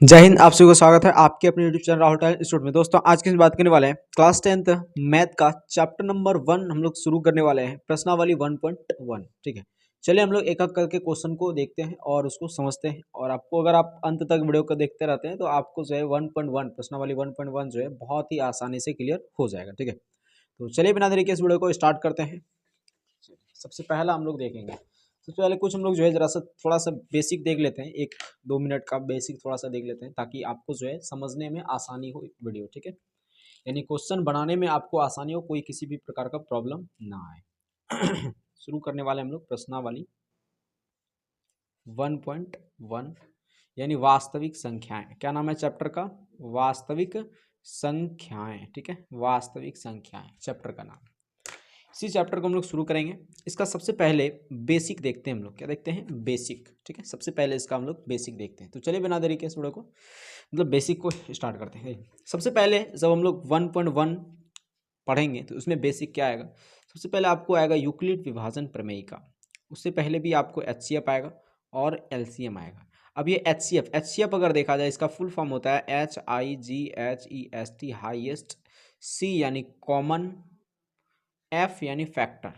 जय हिंद। आप सभी को स्वागत है आपके अपने YouTube channel Rahul tile institute में। दोस्तों आज की बात करने वाले हैं क्लास 10th मैथ का चैप्टर नंबर 1 हम लोग शुरू करने वाले हैं, प्रश्नावली 1.1। ठीक है, चलिए हम लोग एक एक करके क्वेश्चन को देखते हैं और उसको समझते हैं। और आपको अगर आप अंत तक वीडियो को देखते रहते हैं तो आपको जो है 1.1 प्रश्नावली 1.1 जो है बहुत ही आसानी से क्लियर हो जाएगा। ठीक है, तो चलिए बिना देरी के इस वीडियो को स्टार्ट करते हैं। सबसे पहला हम लोग देखेंगे, सबसे पहले कुछ हम लोग जो है जरा सा थोड़ा सा बेसिक देख लेते हैं, 1-2 मिनट का बेसिक थोड़ा सा देख लेते हैं ताकि आपको जो है समझने में आसानी हो वीडियो। ठीक है, यानी क्वेश्चन बनाने में आपको आसानी हो, कोई किसी भी प्रकार का प्रॉब्लम ना आए। शुरू करने वाले हम लोग प्रश्नावली 1.1 यानी वास्तविक संख्याएं। क्या नाम है चैप्टर का? वास्तविक संख्याएं। ठीक है, वास्तविक संख्याएं चैप्टर का नाम। इसी चैप्टर को हम लोग शुरू करेंगे। इसका सबसे पहले बेसिक देखते हैं हम लोग। क्या देखते हैं? बेसिक। ठीक है, सबसे पहले इसका हम लोग बेसिक देखते हैं। तो चलिए बिना देरी के इस वीडियो को मतलब बेसिक को स्टार्ट करते हैं। सबसे पहले जब हम लोग 1.1 पढ़ेंगे तो उसमें बेसिक क्या आएगा? सबसे पहले आपको आएगा यूक्लिड विभाजन प्रमेयिका। उससे पहले भी आपको HCF आएगा और LCM आएगा। अब ये HCF अगर देखा जाए, इसका फुल फॉर्म होता है HIGHEST, हाईएस्ट, C यानी कॉमन, F यानी फैक्टर।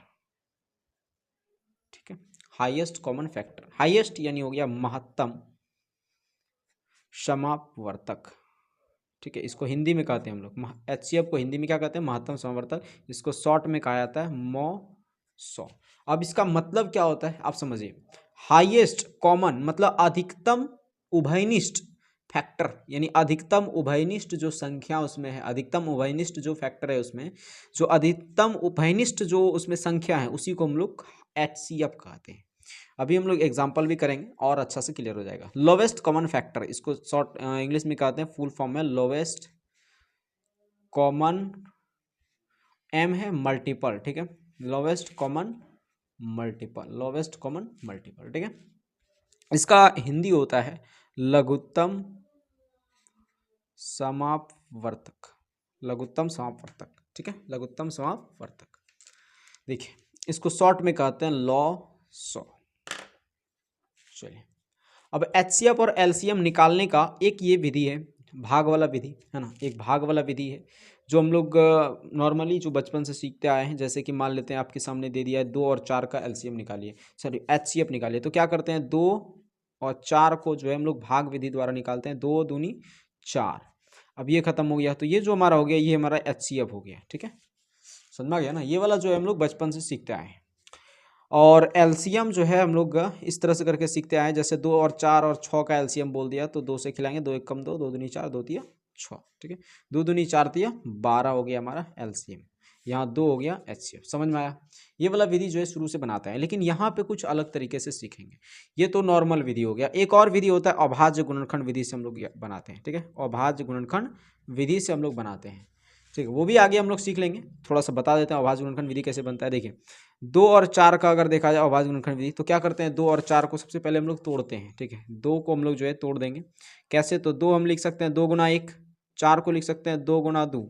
ठीक है, हाईएस्ट कॉमन फैक्टर। हाईएस्ट यानी हो गया महत्तम समापवर्तक। ठीक है, इसको हिंदी में कहते हैं हम लोग, HCF को हिंदी में क्या कहते हैं? महत्तम समापवर्तक। इसको शॉर्ट में कहा जाता है MO100। अब इसका मतलब क्या होता है आप समझिए। हाईएस्ट कॉमन मतलब अधिकतम उभयनिष्ठ फैक्टर, यानी अधिकतम उभयनिष्ठ जो संख्या उसमें है, अधिकतम उभयनिष्ठ जो फैक्टर है उसमें, जो अधिकतम उभयनिष्ठ जो उसमें संख्या है, उसी को हम लोग HCF कहते हैं। अभी हम लोग एग्जांपल भी करेंगे और अच्छा से क्लियर हो जाएगा। लोवेस्ट कॉमन फैक्टर, इसको शॉर्ट इंग्लिश में कहते हैं, फुल फॉर्म में लोवेस्ट कॉमन, M है मल्टीपल। ठीक है, lowest common multiple, lowest common multiple. ठीक है, इसका हिंदी होता है लघुत्तम समापवर्तक, लघुत्तम समापवर्तक। ठीक है, लघुत्तम समापवर्तक। देखिए इसको शॉर्ट में कहते हैं LOSO। चलिए, अब HCF और LCM निकालने का एक ये विधि है, भाग वाला विधि है ना, एक भाग वाला विधि है जो हम लोग नॉर्मली जो बचपन से सीखते आए हैं। जैसे कि मान लेते हैं आपके सामने दे दिया है 2 और 4 का LCM निकालिए, सॉरी HCF निकालिए। तो क्या करते हैं, 2 और 4 को जो है हम लोग भाग विधि द्वारा निकालते हैं, 2 दूनी 4। अब ये खत्म हो गया तो ये जो हमारा हो गया, ये हमारा HCF हो गया। ठीक है, समझ में आ गया ना? ये वाला जो है हम लोग बचपन से सीखते आए हैं। और LCM जो है हम लोग इस तरह से करके सीखते आए, जैसे 2 और 4 और 6 का LCM बोल दिया तो 2 से खिलाएंगे, 2 1 कम 2, 2 दूनी 4, 2 तिया 6। ठीक है, 2 दूनी 4 तिया 12 हो गया हमारा LCM। यहाँ 2 हो गया HCF। समझ में आया? ये वाला विधि जो है शुरू से बनाता है, लेकिन यहाँ पे कुछ अलग तरीके से सीखेंगे। ये तो नॉर्मल विधि हो गया। एक और विधि होता है अभाज्य गुणनखंड विधि से हम लोग बनाते हैं। ठीक है, अभाज्य गुणनखंड विधि से हम लोग बनाते हैं। ठीक है, वो भी आगे हम लोग सीख लेंगे। थोड़ा सा बता देते हैं अभाज्य गुणनखंड विधि कैसे बनता है। देखिए 2 और 4 का अगर देखा जाए अभाज्य गुणनखंड विधि, तो क्या करते हैं, 2 और 4 को सबसे पहले हम लोग तोड़ते हैं। ठीक है, 2 को हम लोग जो है तोड़ देंगे। कैसे? तो 2 हम लिख सकते हैं 2 गुना 1, 4 को लिख सकते हैं 2 गुना 2।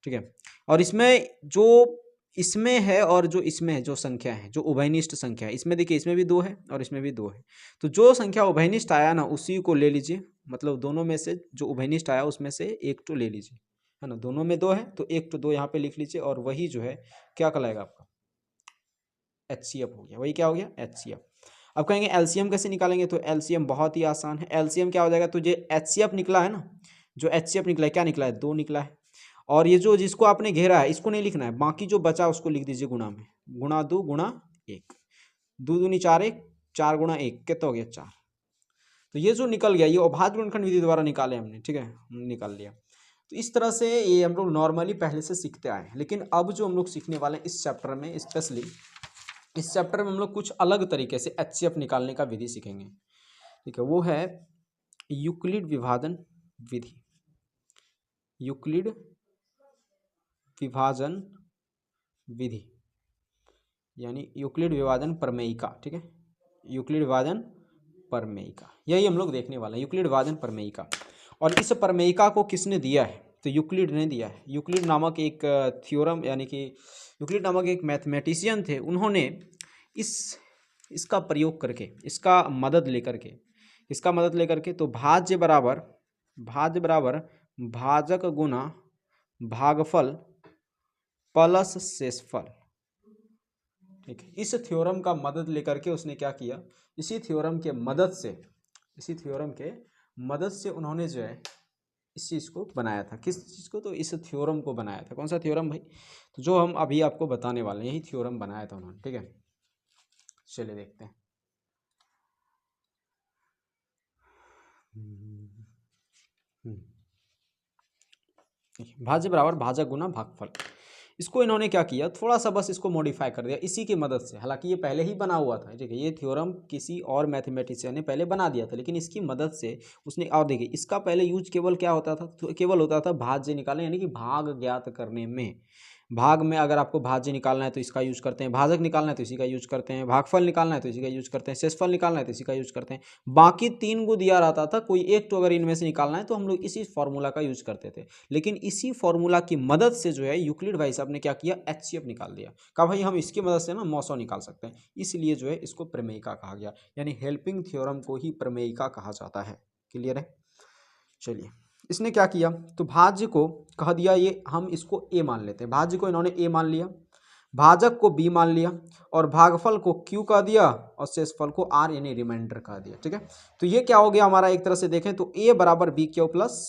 ठीक है, और इसमें जो इसमें है और जो इसमें है, जो संख्या है, जो उभयनिष्ठ संख्या है, इसमें देखिए इसमें भी 2 है और इसमें भी 2 है। तो जो संख्या उभयनिष्ठ आया ना उसी को ले लीजिए, मतलब दोनों में से जो उभयनिष्ठ आया उसमें से एक तो ले लीजिए, है ना। दोनों में 2 है तो एक तो 2 यहाँ पे लिख लीजिए, और वही जो है क्या कहलाएगा आपका HCF हो गया। वही क्या हो गया? HCF। अब कहेंगे LCM कैसे निकालेंगे, तो LCM बहुत ही आसान है। LCM क्या हो जाएगा, तो जो HCF निकला है ना, जो HCF निकला है, क्या निकला है? 2 निकला है। और ये जो जिसको आपने घेरा है इसको नहीं लिखना है, बाकी जो बचा उसको लिख दीजिए गुणा में, गुणा 2 गुणा 1, 2 दूनी 4 1, 4 गुणा 1 कितना हो गया? 4। तो ये जो निकल गया, ये अभाज्य गुणनखंड विधि द्वारा निकाले हमने। ठीक है, निकाल लिया। तो इस तरह से ये हम लोग नॉर्मली पहले से सीखते आए हैं, लेकिन अब जो हम लोग सीखने वाले हैं इस चैप्टर में, स्पेशली इस चैप्टर में हम लोग कुछ अलग तरीके से HCF निकालने का विधि सीखेंगे। ठीक है, वो है यूक्लिड विभाजन विधि, यूक्लिड विभाजन विधि, यानी यूक्लिड विभाजन प्रमेयिका। ठीक है, यूक्लिड विभाजन प्रमेयिका, यही हम लोग देखने वाले हैं, यूक्लिड विभाजन प्रमेयिका। और इस प्रमेयिका को किसने दिया है? तो यूक्लिड ने दिया है। यूक्लिड नामक एक थ्योरम, यानी कि यूक्लिड नामक एक मैथमेटिशियन थे, उन्होंने इसका प्रयोग करके, इसका मदद लेकर के तो भाज्य बराबर भाज्य बराबर भाजक गुना भागफल प्लस शेषफल। ठीक है, इस थ्योरम का मदद लेकर के उसने क्या किया, इसी थ्योरम के मदद से उन्होंने जो है इस चीज़ को बनाया था। किस चीज़ को, तो इस थ्योरम को बनाया था। कौन सा थ्योरम भाई, तो जो हम अभी आपको बताने वाले हैं, यही थ्योरम बनाया था उन्होंने। ठीक है, चलिए देखते हैं। भाज्य बराबर भाजक गुना भागफल, इसको इन्होंने क्या किया, थोड़ा सा बस इसको मॉडिफाई कर दिया इसी की मदद से। हालांकि ये पहले ही बना हुआ था, ठीक है, ये थ्योरम किसी और मैथमेटिशियन ने पहले बना दिया था, लेकिन इसकी मदद से उसने, और देखिए इसका पहले यूज केवल क्या होता था, तो केवल होता था भाज्य निकालने, यानी कि भाग ज्ञात करने में। भाग में अगर आपको भाज्य निकालना है तो इसका यूज करते हैं, भाजक निकालना है तो इसी का यूज करते हैं, भागफल निकालना है तो इसी का यूज करते हैं, शेषफल निकालना है तो इसी का यूज करते हैं। बाकी 3 को दिया रहता था, कोई एक तो अगर इनमें से निकालना है तो हम लोग इसी फॉर्मूला का यूज करते थे। लेकिन इसी फॉर्मूला की मदद से जो है यूक्लिड भाई साहब ने क्या किया, HCF निकाल दिया। कहा भाई हम इसकी मदद से ना मौसो निकाल सकते हैं, इसलिए जो है इसको प्रमेयिका कहा गया, यानी हेल्पिंग थ्योरम को ही प्रमेयिका कहा जाता है। क्लियर है। चलिए, इसने क्या किया, तो भाज्य को कह दिया, ये हम इसको A मान लेते हैं, भाज्य को इन्होंने A मान लिया, भाजक को B मान लिया, और भागफल को Q कह दिया, और शेषफल को R यानी रिमाइंडर कह दिया। ठीक है, तो ये क्या हो गया हमारा, एक तरह से देखें तो A बराबर B क्यू प्लस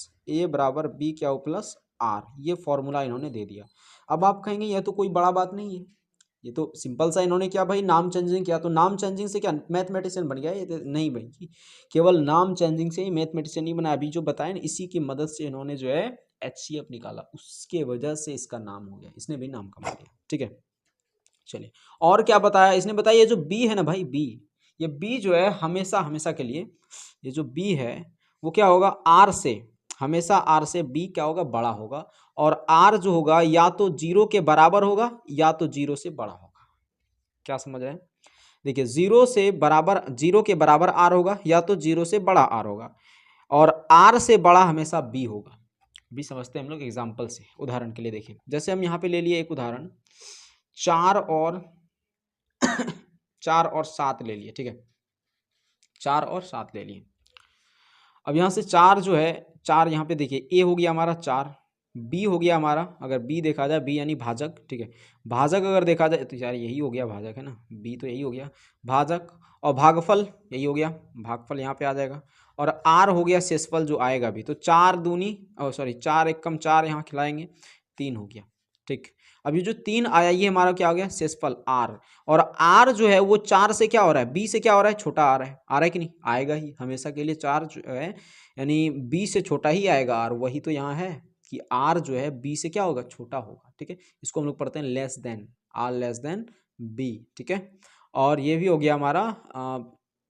R, ये फॉर्मूला इन्होंने दे दिया। अब आप कहेंगे यह तो कोई बड़ा बात नहीं है, ये तो सिंपल सा इन्होंने क्या भाई, नाम चेंजिंग किया, तो नाम चेंजिंग से क्या मैथमेटिशियन बन गया, ये तो नहीं भाई, केवल नाम चेंजिंग से ही मैथमेटिशियन नहीं बना। अभी जो बताया ना, इसी की मदद से इन्होंने जो है HCF निकाला, उसके वजह से इसका नाम हो गया, इसने भी नाम कमा लिया। ठीक है, चलिए और क्या बताया इसने, बताया ये जो B है ना भाई, B, ये B जो है हमेशा हमेशा के लिए, ये जो B है वो क्या होगा, R से, हमेशा R से B क्या होगा, बड़ा होगा, और R जो होगा या तो 0 के बराबर होगा या तो 0 से बड़ा होगा। क्या समझ रहे हैं, देखिए 0 के बराबर R होगा या तो 0 से बड़ा R होगा, और R से बड़ा हमेशा B होगा। भी समझते हैं हम लोग एग्जाम्पल से, उदाहरण के लिए देखिए, जैसे हम यहाँ पे ले लिए एक उदाहरण, 4 और 7 ले लिए। ठीक है, 4 और 7 ले लिए। अब यहाँ से 4 जो है, 4 यहाँ पे देखिए, A हो गया हमारा 4, B हो गया हमारा, अगर B देखा जाए, B यानी भाजक। ठीक है, भाजक अगर देखा जाए तो यार यही हो गया भाजक, है ना, B तो यही हो गया भाजक, और भागफल यही हो गया, भागफल यहाँ पे आ जाएगा, और R हो गया शेषफल जो आएगा भी। तो 4 दूनी, सॉरी 4 एक कम 4 यहाँ खिलाएंगे, 3 हो गया। ठीक, अब ये जो 3 आया ये हमारा क्या हो गया, शेषफल R, और R जो है वो 4 से क्या हो रहा है, B से क्या हो रहा है, छोटा आ रहा है कि नहीं, आएगा ही हमेशा के लिए, 4 जो है यानी B से छोटा ही आएगा R, वही तो यहाँ है कि R जो है B से क्या होगा, छोटा होगा। ठीक है, इसको हम लोग पढ़ते हैं less than, R less than B। ठीक है, और ये भी हो गया हमारा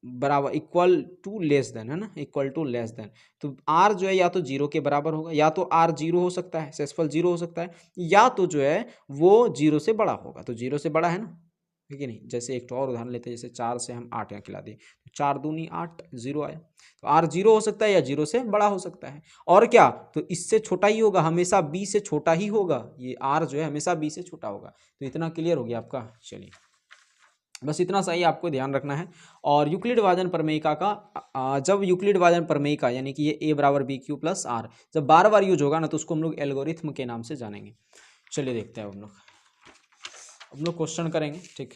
बराबर, इक्वल टू लेस देन, है ना, इक्वल टू लेस देन। तो R जो है या तो 0 के बराबर होगा, या तो R 0 हो सकता है, शेषफल 0 हो सकता है, या तो जो है वो 0 से बड़ा होगा। तो 0 से बड़ा है ना, ठीक है नहीं। जैसे एक तो और उदाहरण लेते हैं, जैसे 4 से हम 8 यहाँ खिला दिए, तो 4 दूनी 8, 0 आया। तो R 0 हो सकता है या 0 से बड़ा हो सकता है, और क्या, तो इससे छोटा ही होगा, हमेशा B से छोटा ही होगा, ये R जो है हमेशा B से छोटा होगा। तो इतना क्लियर हो गया आपका। चलिए, बस इतना सही आपको ध्यान रखना है। और यूक्लिड विभाजन प्रमेयिका का जब यूक्लिड विभाजन प्रमेयिका यानी कि ये A बराबर B क्यू प्लस R जब बार बार यूज होगा ना, तो उसको हम लोग एल्गोरिथम के नाम से जानेंगे। चलिए देखते हैं हम लोग क्वेश्चन करेंगे। ठीक,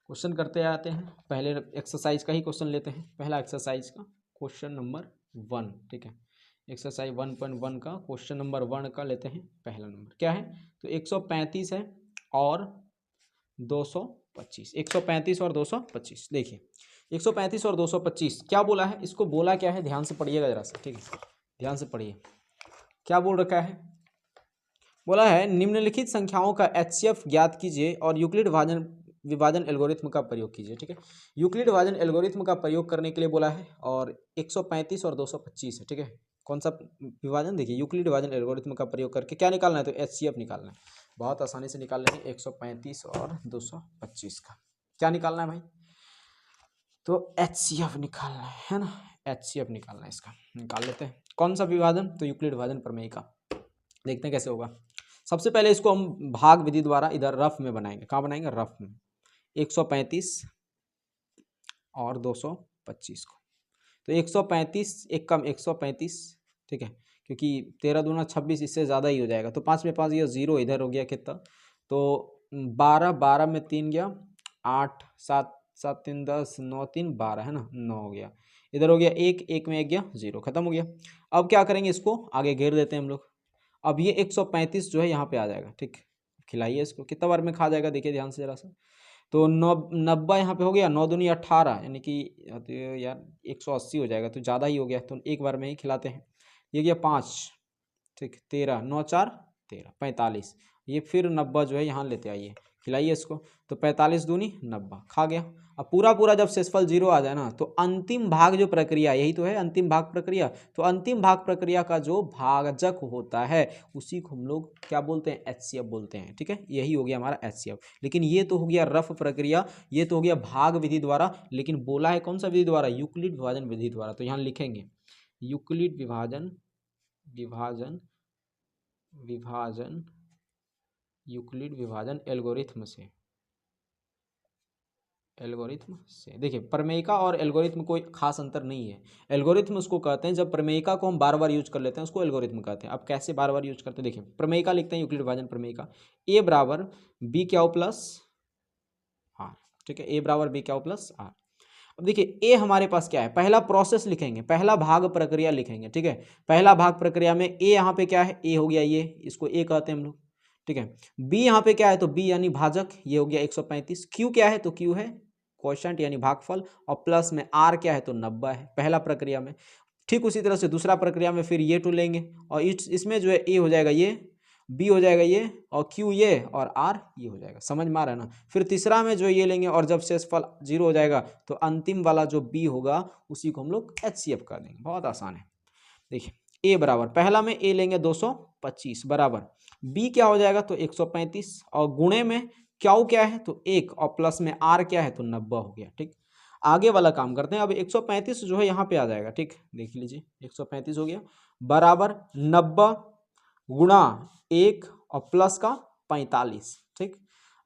क्वेश्चन करते आते हैं, पहले एक्सरसाइज का ही क्वेश्चन लेते हैं। पहला एक्सरसाइज का क्वेश्चन नंबर 1। ठीक है, एक्सरसाइज 1.1 का क्वेश्चन नंबर 1 का लेते हैं। पहला नंबर क्या है, तो 135 है और 225, 135 और 225। देखिए 135 और 225 क्या बोला है, इसको बोला क्या है, ध्यान से पढ़िएगा जरा सा। ठीक है, ध्यान से पढ़िए, क्या बोल रखा है, बोला है निम्नलिखित संख्याओं का HCF ज्ञात कीजिए और यूक्लिड विभाजन एल्गोरिथम का प्रयोग कीजिए। ठीक है, यूक्लिड विभाजन एल्गोरिथम का प्रयोग करने के लिए बोला है, और 135 और 225 है। ठीक है, कौन सा विभाजन, देखिए यूक्लिड विभाजन एल्गोरिथम का प्रयोग करके क्या निकालना है, तो HCF निकालना है। बहुत आसानी से निकाल लेंगे 135 और 225 का क्या निकालना है भाई, तो HCF निकालना है ना, HCF निकालना है, इसका निकाल लेते हैं। कौन सा विभाजन, तो यूक्लिड विभाजन प्रमेय का। देखते हैं कैसे होगा। सबसे पहले इसको हम भाग विधि द्वारा इधर रफ में बनाएंगे। कहाँ बनाएंगे, रफ में। 135 और 225 को तो 135, एक कम 135, ठीक है, क्योंकि 13 दूना 26, इससे ज़्यादा ही हो जाएगा। तो 5 में 5 गया 0, इधर हो गया कितना, तो 12, 12 में 3 गया 8, 7, 7 3 10, 9 3 12 है ना, 9 हो गया। इधर हो गया 1, 1 में 1 गया 0, खत्म हो गया। अब क्या करेंगे, इसको आगे घेर देते हैं हम लोग। अब ये 135 जो है यहाँ पे आ जाएगा, ठीक। खिलाइए इसको, कितना बार में खा जाएगा देखिए ध्यान से जरा सा। तो 90 यहाँ पे हो गया, 9 दूनी 18, यानी कि तो यार 180 हो जाएगा, तो ज़्यादा ही हो गया, तो एक बार में ही खिलाते हैं। ये गया 5, ठीक, 13, 9 4 13, 45। ये फिर 90 जो है यहाँ लेते आइए, खिलाइए इसको। तो 45 दूनी 90, खा गया। अब पूरा पूरा जब शेषफल 0 आ जाए ना, तो अंतिम भाग जो प्रक्रिया, यही तो है अंतिम भाग प्रक्रिया। तो अंतिम भाग प्रक्रिया का जो भाजक होता है उसी को हम लोग क्या बोलते हैं, HCF बोलते हैं, ठीक है। यही हो गया हमारा HCF। लेकिन ये तो हो गया रफ प्रक्रिया, ये तो हो गया भाग विधि द्वारा, लेकिन बोला है कौन सा विधि द्वारा, यूक्लिड विभाजन विधि द्वारा। तो यहाँ लिखेंगे यूक्लिड विभाजन विभाजन विभाजन यूक्लिड विभाजन एल्गोरिथम से। एल्गोरिथम से देखिए, प्रमेयिका और एल्गोरिथम कोई खास अंतर नहीं है। एल्गोरिथम उसको कहते हैं जब प्रमेयिका को हम बार बार यूज कर लेते हैं, उसको एल्गोरिथम कहते हैं। अब कैसे बार बार यूज करते हैं, देखिए प्रमेयिका लिखते हैं, यूक्लिड विभाजन प्रमेयिका, ए बराबर बी क्यू प्लस आर, ठीक है, ए बराबर बी क्यू प्लस आर। अब देखिए ए हमारे पास क्या है, पहला प्रोसेस लिखेंगे, पहला भाग प्रक्रिया लिखेंगे, ठीक है। पहला भाग प्रक्रिया में ए यहाँ पे क्या है, ए हो गया, ये इसको ए कहते हैं हम लोग, ठीक है। बी यहाँ पे क्या है, तो बी यानी भाजक, ये हो गया 135। क्यू क्या है, तो क्यू है क्वोशंट यानी भागफल, और प्लस में आर क्या है, तो 90 है पहला प्रक्रिया में। ठीक उसी तरह से दूसरा प्रक्रिया में फिर ये टू लेंगे, और इसमें जो है ए हो जाएगा ये, बी हो जाएगा ये, और क्यू ये, और आर ये हो जाएगा। समझ में आ रहा है ना। फिर तीसरा में जो ये लेंगे, और जब शेषफल 0 हो जाएगा तो अंतिम वाला जो बी होगा उसी को हम लोग HCF कर देंगे। बहुत आसान है। देखिए ए बराबर, पहला में ए लेंगे 225 बराबर बी क्या हो जाएगा, तो 135, और गुणे में क्यू क्या है, तो 1, और प्लस में आर क्या है, तो 90 हो गया, ठीक। आगे वाला काम करते हैं। अब 135 जो है यहाँ पे आ जाएगा, ठीक, देख लीजिए 135 हो गया बराबर 90 गुणा 1 और प्लस का 45, ठीक।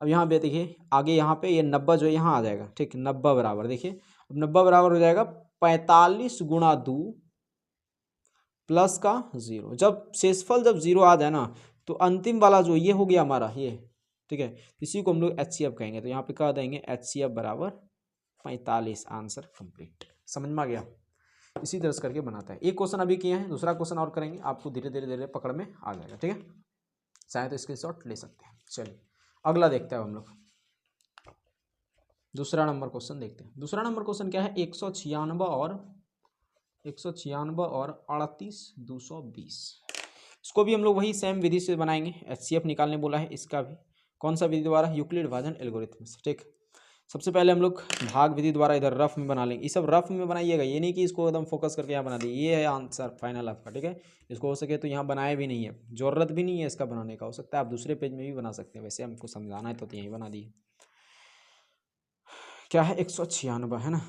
अब यहाँ पे देखिए आगे यहाँ पे ये 90 जो है यहाँ आ जाएगा, ठीक। 90 बराबर, देखिए अब 90 बराबर हो जाएगा 45 गुणा 2 प्लस का 0। जब शेषफल जब 0 आ जाए ना, तो अंतिम वाला जो ये हो गया हमारा ये, ठीक है, इसी को हम लोग HCF कहेंगे। तो यहाँ पे कह देंगे HCF बराबर 45। Answer complete. समझ में आ गया। इसी तरह से करके बनाता है। एक क्वेश्चन अभी किए हैं, दूसरा क्वेश्चन और करेंगे, आपको धीरे धीरे धीरे पकड़ में आ जाएगा, ठीक है। चाहे तो स्क्रीनशॉट ले सकते हैं। चलिए अगला देखते हैं हम लोग, दूसरा नंबर क्वेश्चन देखते हैं। दूसरा नंबर क्वेश्चन क्या है, 196 और 38 220। इसको भी हम लोग वही सेम विधि से बनाएंगे। HCF निकालने बोला है, इसका भी कौन सा विधि द्वारा, यूक्लिड विभाजन एल्गोरिथम से, ठीक। सबसे पहले हम लोग भाग विधि द्वारा इधर रफ में बना लेंगे। ये सब रफ में बनाइएगा, ये नहीं कि इसको एकदम फोकस करके यहाँ बना दिए। ये है आंसर फाइनल आपका, ठीक है। इसको हो सके तो यहाँ बनाए भी नहीं है, जरूरत भी नहीं है इसका बनाने का। हो सकता है आप दूसरे पेज में भी बना सकते हैं, वैसे हमको समझाना है तो यहीं बना दिए। क्या है, 196 है ना,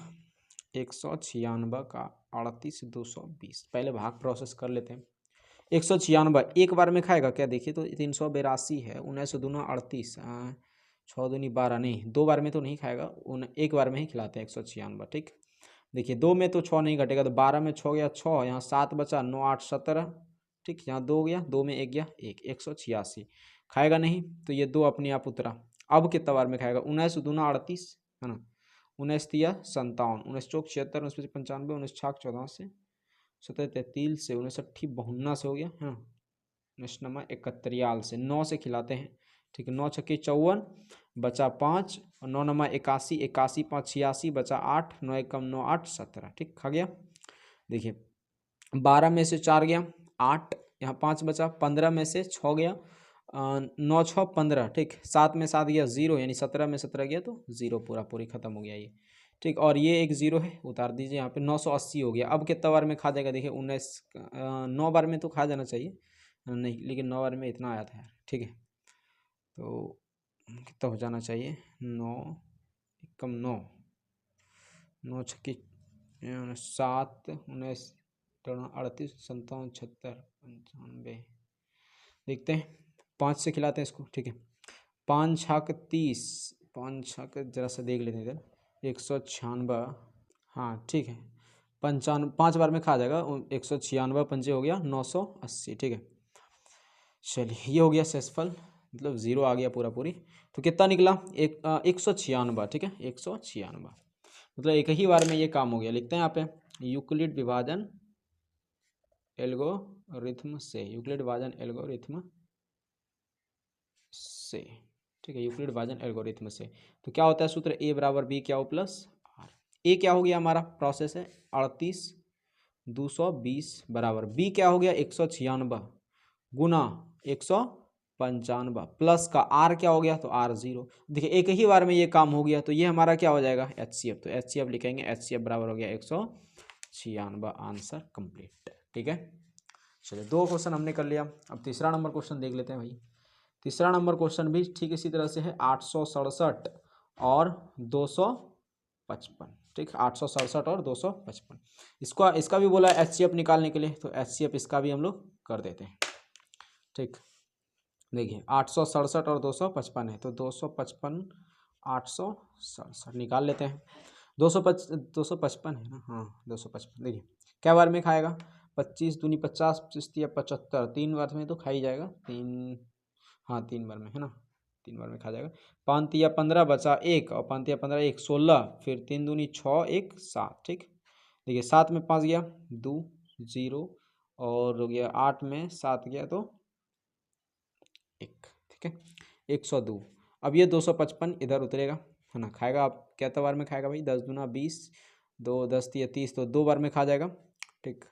196 का 38 220। पहले भाग प्रोसेस कर लेते हैं। 196 एक बार में खाएगा क्या, देखिए तो 382 है, 19 दूना 38, 6 दूनी 12, नहीं 2 बार में तो नहीं खाएगा, एक बार में ही खिलाते हैं 196, ठीक। देखिए 2 में तो 6 नहीं घटेगा, तो 12 में 6 गया 6, यहाँ 7 बचा, 9 8 17, ठीक। यहाँ 2 गया, 2 में 1 गया 1, 186 खाएगा नहीं, तो ये 2 अपने आप उतरा। अब कितना बार में खाएगा, 19 दूना 38 है ना, 19 तिया 57, 19 चौक 76, 19 पच्चीस 95, 19 छाक 14 से 17 33 से, 19 अट्ठी 52 से हो गया है ना, 19 नमा 71 से, 9 से खिलाते हैं, ठीक है। 9 छक्के 54 बचा 5, और 9 नमा 81, 81 5 86 बचा 8, 9 एकम 9 8 17, ठीक, खा गया। देखिए 12 में से 4 गया 8, यहाँ 5 बचा, 15 में से 6 गया, 9 6 15, ठीक। 7 में 7 गया 0, यानी 17 में 17 गया तो 0, पूरा पूरी खत्म हो गया ये, ठीक। और ये एक 0 है, उतार दीजिए यहाँ पे। 980 हो गया। अब कितना बार में खा जाएगा, देखिए 19 9 बार में तो खा जाना चाहिए, नहीं लेकिन 9 बार में इतना आया था यार, ठीक है। तो कितना हो जाना चाहिए, 9 कम 9, 9 छक्के 7, 19 38 57 76 95, देखते हैं 5 से खिलाते हैं इसको, ठीक है। 5 छक 30, 5 छक जरा सा देख लेते हैं इधर, 196, हाँ ठीक है, 55, 5 बार में खा जाएगा, 196 पंजे हो गया 980, ठीक है। चलिए ये हो गया शेषफल, मतलब 0 आ गया पूरा पूरी। तो कितना निकला? 196, ठीक है, 196, मतलब एक ही बार में ये काम हो गया। लिखते हैं यहाँ पे यूक्लिड विभाजन एल्गोरिथम से, यूक्लिड विभाजन एल्गोरिथम से, ठीक है, यूक्लिड विभाजन एल्गोरिथम से। तो क्या होता है सूत्र? ए बराबर बी क्या हो प्लस आर। ए क्या हो गया हमारा? प्रोसेस है 38,220 बराबर बी क्या हो गया? 196 गुना 195 प्लस का आर क्या हो गया? तो आर 0। देखिए एक ही बार में ये काम हो गया, तो ये हमारा क्या हो जाएगा? HCF। तो HCF लिखेंगे, HCF बराबर हो गया 196। आंसर कंप्लीट, ठीक है। चलिए 2 क्वेश्चन हमने कर लिया। अब तीसरा नंबर क्वेश्चन देख लेते हैं भाई। तीसरा नंबर क्वेश्चन भी ठीक इसी तरह से है, 867 और 255, ठीक, 867 और 255। इसका भी बोला HCF निकालने के लिए, तो HCF इसका भी हम लोग कर देते हैं, ठीक। देखिए 867 और 255 है, तो 255 867 निकाल लेते हैं। 255 है ना, हाँ 255। देखिए क्या बार में खाएगा? 25 दूनी 50, 75, 3 बार में तो खा ही जाएगा। 3, हाँ 3 बार में है ना, 3 बार में खा जाएगा। 5 या 15 बचा 1, और 5 या 15 1 16, फिर 3 दूनी 6 1 7, ठीक। देखिए 7 में 5 गया 2 0, और हो गया 8 में 7 गया तो 1, ठीक है, 102। अब ये 255 इधर उतरेगा, है ना, खाएगा। आप क्या बार में खाएगा भाई? 10 दूना 20, 2 10 या 30, तो 2 बार में खा जाएगा, ठीक।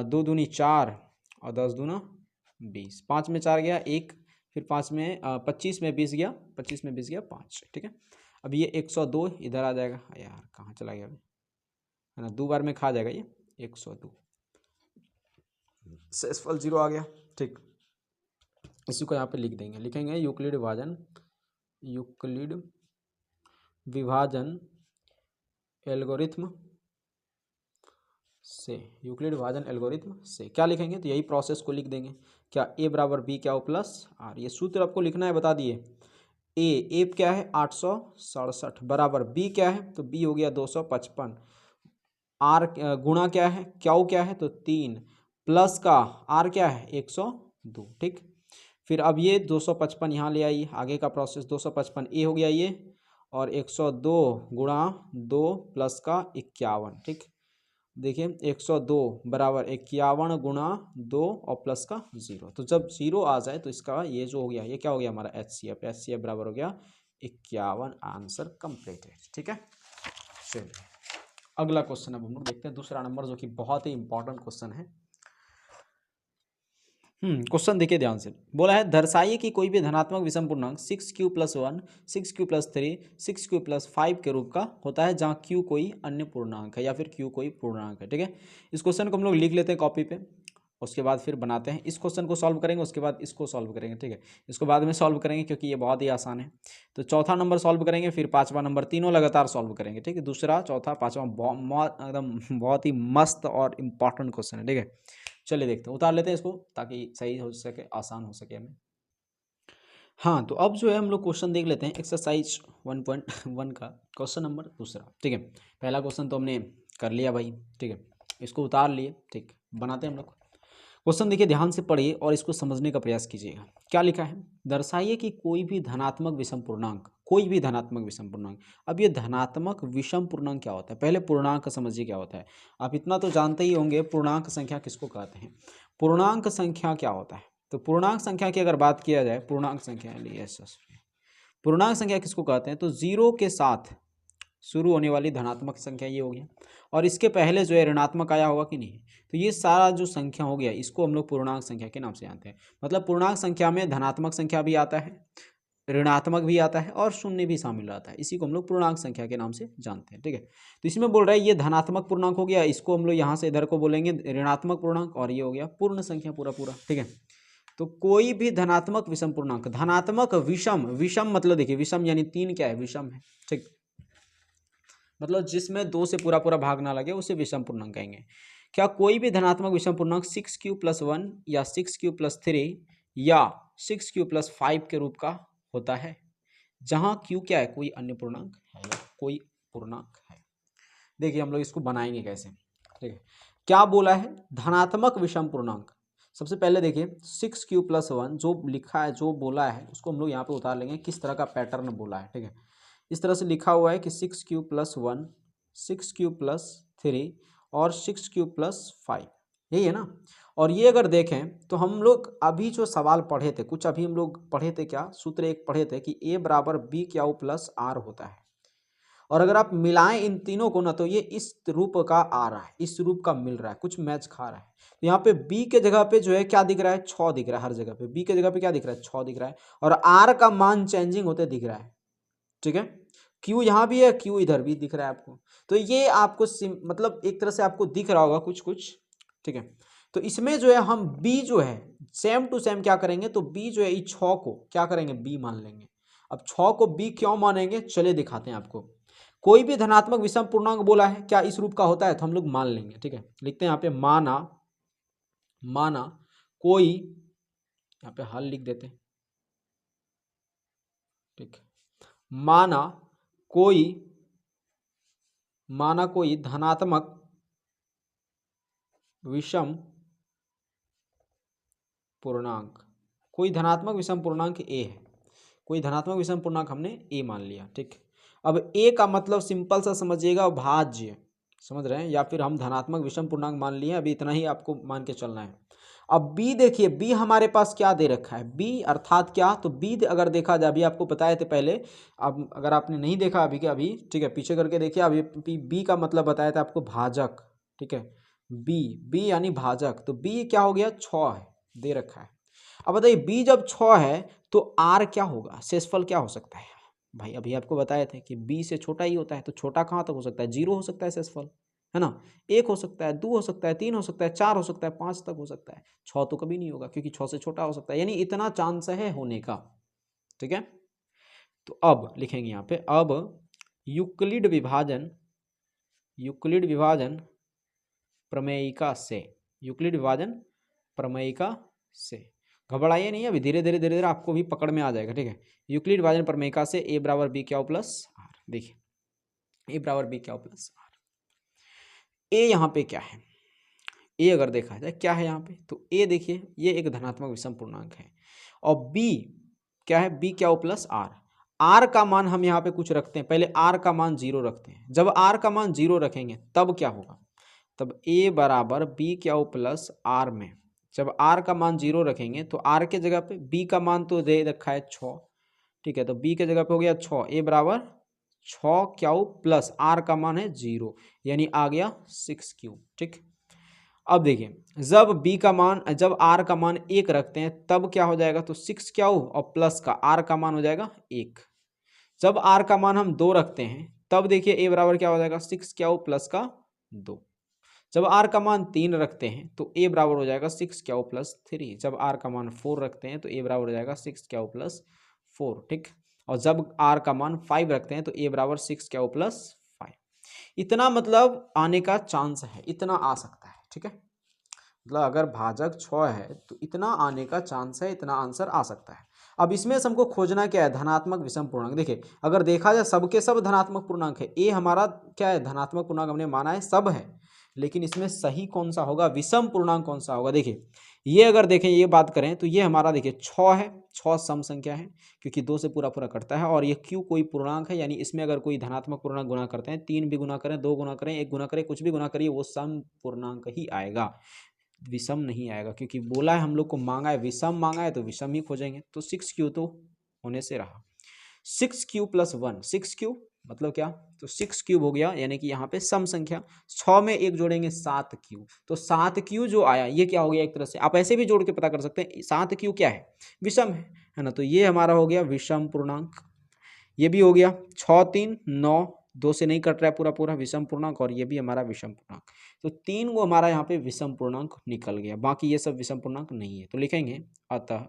2 दूनी 4 और 10 दूना 20, 5 में 4 गया 1, फिर 5 में 25 में 20 गया, 25 में 20 गया 5, ठीक है। अब ये 102 इधर आ जाएगा, यार कहाँ चला गया, है ना, 2 बार में खा जाएगा ये 102। शेषफल 0 आ गया, ठीक। इसी को यहाँ पे लिख देंगे, लिखेंगे यूक्लिड विभाजन एल्गोरिथम से, यूक्लिड विभाजन एल्गोरिथम से क्या लिखेंगे? तो यही प्रोसेस को लिख देंगे। क्या? ए बराबर बी क्या हो प्लस आर। ये सूत्र आपको लिखना है, बता दिए। ए क्या है? 867 बराबर बी क्या है? तो बी हो गया 255, आर गुणा क्या है? क्यू क्या है? तो 3, प्लस का आर क्या है? 102, ठीक। फिर अब ये 255 यहाँ ले आइए, आगे का प्रोसेस 255 ए हो गया ये, और 102 गुणा 2 प्लस का 51, ठीक। देखिए 102 बराबर 51 गुणा 2 और प्लस का 0। तो जब 0 आ जाए तो इसका ये जो हो गया, ये क्या हो गया हमारा? HCF बराबर हो गया 51। आंसर कंप्लीट है, ठीक है। चलिए अगला क्वेश्चन अब हम लोग देखते हैं, दूसरा नंबर, जो कि बहुत ही इंपॉर्टेंट क्वेश्चन है। क्वेश्चन देखिए ध्यान से। बोला है दर्शाइए कि कोई भी धनात्मक विषम पूर्णांक 6q + 1, 6q + 3, 6q + 5 के रूप का होता है, जहाँ q कोई अन्य पूर्णांक है या फिर q कोई पूर्णांक है, ठीक है। इस क्वेश्चन को हम लोग लिख लेते हैं कॉपी पे, उसके बाद फिर बनाते हैं। इस क्वेश्चन को सॉल्व करेंगे, उसके बाद इसको सॉल्व करेंगे, ठीक है। इसको बाद में सॉल्व करेंगे क्योंकि ये बहुत ही आसान है। तो चौथा नंबर सॉल्व करेंगे, फिर 5वां नंबर, तीनों लगातार सॉल्व करेंगे, ठीक है। दूसरा, चौथा, 5वां एकदम बहुत ही मस्त और इम्पॉर्टेंट क्वेश्चन है, ठीक है। चलिए देखते हैं, उतार लेते हैं इसको ताकि सही हो सके, आसान हो सके हमें। हाँ तो अब जो है हम लोग क्वेश्चन देख लेते हैं, एक्सरसाइज 1.1 का क्वेश्चन नंबर दूसरा, ठीक है। पहला क्वेश्चन तो हमने कर लिया भाई, ठीक है, इसको उतार लिए, ठीक। बनाते हैं हम लोग क्वेश्चन। देखिए ध्यान से पढ़िए और इसको समझने का प्रयास कीजिएगा। क्या लिखा है? दर्शाइए कि कोई भी धनात्मक विषम पूर्णांक, कोई भी धनात्मक विषम पूर्णांक। अब ये धनात्मक विषम पूर्णांक क्या होता है? पहले पूर्णांक समझिए क्या होता है। आप इतना तो जानते ही होंगे पूर्णांक संख्या किसको कहते हैं। पूर्णांक संख्या क्या होता है? तो पूर्णांक संख्या की अगर बात किया जाए, पूर्णांक संख्या पूर्णांक संख्या किसको कहते हैं? तो 0 के साथ शुरू होने वाली धनात्मक संख्या ये हो गया, और इसके पहले जो है ऋणात्मक आया होगा कि नहीं। तो ये सारा जो संख्या हो गया, इसको हम लोग पूर्णांक संख्या के नाम से जानते हैं। मतलब पूर्णांक संख्या में धनात्मक संख्या भी आता है, ऋणात्मक भी आता है, और शून्य भी शामिल रहता है। इसी को हम लोग पूर्णांक संख्या के नाम से जानते हैं, ठीक है। तो इसमें बोल रहा है ये धनात्मक पूर्णांक हो गया, इसको हम लोग यहाँ से इधर को बोलेंगे ऋणात्मक पूर्णांक, और ये हो गया पूर्ण संख्या पूरा, ठीक है। तो कोई भी धनात्मक विषम पूर्णांक, धनात्मक विषम, विषम मतलब देखिए विषम यानी 3 क्या है? विषम है, ठीक। मतलब जिसमें 2 से पूरा भाग ना लगे उसे विषम पूर्णांक कहेंगे। क्या कोई भी धनात्मक विषम पूर्णांक 6q + 1 या 6q + 3 या 6q + 5 के रूप का होता है, जहां q क्या है? कोई अन्य पूर्णांक है या कोई पूर्णांक है। देखिए हम लोग इसको बनाएंगे कैसे। ठीक है, क्या बोला है, धनात्मक विषम पूर्णांक। सबसे पहले देखिए 6q+1 जो लिखा है, जो बोला है उसको हम लोग यहाँ पे उतार लेंगे, किस तरह का पैटर्न बोला है। ठीक है, इस तरह से लिखा हुआ है कि 6q+1, 6q+3 और 6q+5, यही है ना। और ये अगर देखें तो हम लोग अभी जो सवाल पढ़े थे, कुछ अभी हम लोग पढ़े थे, क्या सूत्र एक पढ़े थे कि a बराबर b(q+r) होता है। और अगर आप मिलाएं इन तीनों को ना, तो ये इस रूप का आ रहा है, इस रूप का मिल रहा है, कुछ मैच खा रहा है। तो यहाँ पे b के जगह पे जो है क्या दिख रहा है, 6 दिख रहा है। हर जगह पे b के जगह पे क्या दिख रहा है, 6 दिख रहा है। और r का मान चेंजिंग होते दिख रहा है। ठीक है, q यहाँ भी है, q इधर भी दिख रहा है आपको। तो ये आपको मतलब एक तरह से आपको दिख रहा होगा कुछ कुछ। ठीक है, तो इसमें जो है हम b जो है सेम टू सेम क्या करेंगे, तो b जो है इस 6 को क्या करेंगे, b मान लेंगे। अब 6 को b क्यों मानेंगे, चलिए दिखाते हैं आपको। कोई भी धनात्मक विषम पूर्णांक बोला है क्या इस रूप का होता है, तो हम लोग मान लेंगे। ठीक है, लिखते हैं यहाँ पे माना कोई, यहाँ पे हल लिख देते हैं। ठीक है, माना कोई धनात्मक विषम पूर्णांक, कोई धनात्मक विषम पूर्णांक a है, कोई धनात्मक विषम पूर्णांक हमने a मान लिया। ठीक, अब a का मतलब सिंपल सा समझिएगा, भाज्य, समझ रहे हैं, या फिर हम धनात्मक विषम पूर्णांक मान लिए, अभी इतना ही आपको मान के चलना है। अब b देखिए, b हमारे पास क्या दे रखा है, b अर्थात क्या, तो b अगर देखा जाए, अभी आपको बताए थे पहले, अब अगर आपने नहीं देखा अभी के अभी, ठीक है, पीछे करके देखिए, अभी b का मतलब बताया था आपको, भाजक। ठीक है, b यानी भाजक, तो b क्या हो गया, 6 है, दे रखा है। अब बताइए b जब 6 है तो r क्या होगा, शेषफल क्या हो सकता है भाई, अभी आपको बताए थे कि b से छोटा ही होता है, तो छोटा कहाँ तक हो सकता है, 0 हो सकता है शेषफल, है ना। 1 हो सकता है, 2 हो सकता है, 3 हो सकता है, 4 हो सकता है, 5 तक हो सकता है, 6 तो कभी नहीं होगा क्योंकि 6 से छोटा हो सकता है, यानी इतना चांस है होने का। ठीक है, तो अब लिखेंगे यहाँ पे, अब यूक्लिड विभाजन प्रमेयिका से, घबराइए नहीं, अभी धीरे धीरे आपको भी पकड़ में आ जाएगा। ठीक है, यूक्लिड विभाजन प्रमेयिका से a बराबर b(q+r), देखिए a बराबर b(q+r), a यहाँ पे क्या है, a अगर देखा जाए क्या है यहाँ पे, तो a देखिए ये एक धनात्मक विषम पूर्णांक है, और b क्या है, b(q+r), r का मान हम यहाँ पे कुछ रखते हैं, पहले r का मान 0 रखते हैं। जब r का मान 0 रखेंगे तब क्या होगा, तब a बराबर b(q+r) में जब r का मान 0 रखेंगे तो r के जगह पे b का मान तो दे रखा है 6। ठीक है, तो b के जगह पे हो गया 6, a बराबर 6q प्लस r का मान है 0, यानी आ गया 6q। ठीक, अब देखिए जब r का मान 1 रखते हैं तब क्या हो जाएगा, तो 6q और प्लस का r का मान हो जाएगा 1। जब r का मान हम 2 रखते हैं तब देखिए a बराबर क्या हो जाएगा, 6q प्लस का 2। जब r का मान 3 रखते हैं तो a बराबर हो जाएगा 6q प्लस 3। जब r का मान 4 रखते हैं तो a बराबर हो जाएगा 6q प्लस 4। ठीक, और जब r का मान 5 रखते हैं तो a बराबर 6q प्लस 5। इतना मतलब आने का चांस है, इतना आ सकता है। ठीक है, मतलब अगर भाजक 6 है तो इतना आने का चांस है, इतना आंसर आ सकता है। अब इसमें से हमको खोजना क्या है, धनात्मक विषम पूर्णांक। देखिए अगर देखा जाए सबके सब धनात्मक पूर्णांक है, ए हमारा क्या है, धनात्मक पूर्णांक हमने माना है, सब है, लेकिन इसमें सही कौन सा होगा, विषम पूर्णांक कौन सा होगा। देखिए ये अगर देखें, ये बात करें तो ये हमारा देखिए 6 है, 6 सम संख्या है क्योंकि 2 से पूरा पूरा कटता है, और ये क्यू कोई पूर्णांक है, यानी इसमें अगर कोई धनात्मक पूर्णांक गुणा करते हैं, 3 भी गुना करें, 2 गुना करें, 1 गुना करें, कुछ भी गुना करिए, वो सम पूर्णांक ही आएगा, विषम नहीं आएगा, क्योंकि बोला है हम लोग को, मांगा है विषम, मांगा है तो विषम ही खोजेंगे। तो 6q तो होने से रहा, 6q+1, 6q मतलब क्या, तो 6 हो गया, यानी कि यहाँ पे सम संख्या, 6 में 1 जोड़ेंगे 7q, तो 7q जो आया ये क्या हो गया, एक तरह से आप ऐसे भी जोड़ के पता कर सकते हैं, 7q क्या है, विषम है ना। तो ये हमारा हो गया विषम पूर्णांक, ये भी हो गया 6 3 9, 2 से नहीं कट रहा है पूरा पूरा, विषम पूर्णांक, और ये भी हमारा विषम पूर्णांक। तो 3 वो हमारा यहाँ पे विषम पूर्णांक निकल गया, बाकी ये सब विषम पूर्णांक नहीं है। तो लिखेंगे अतः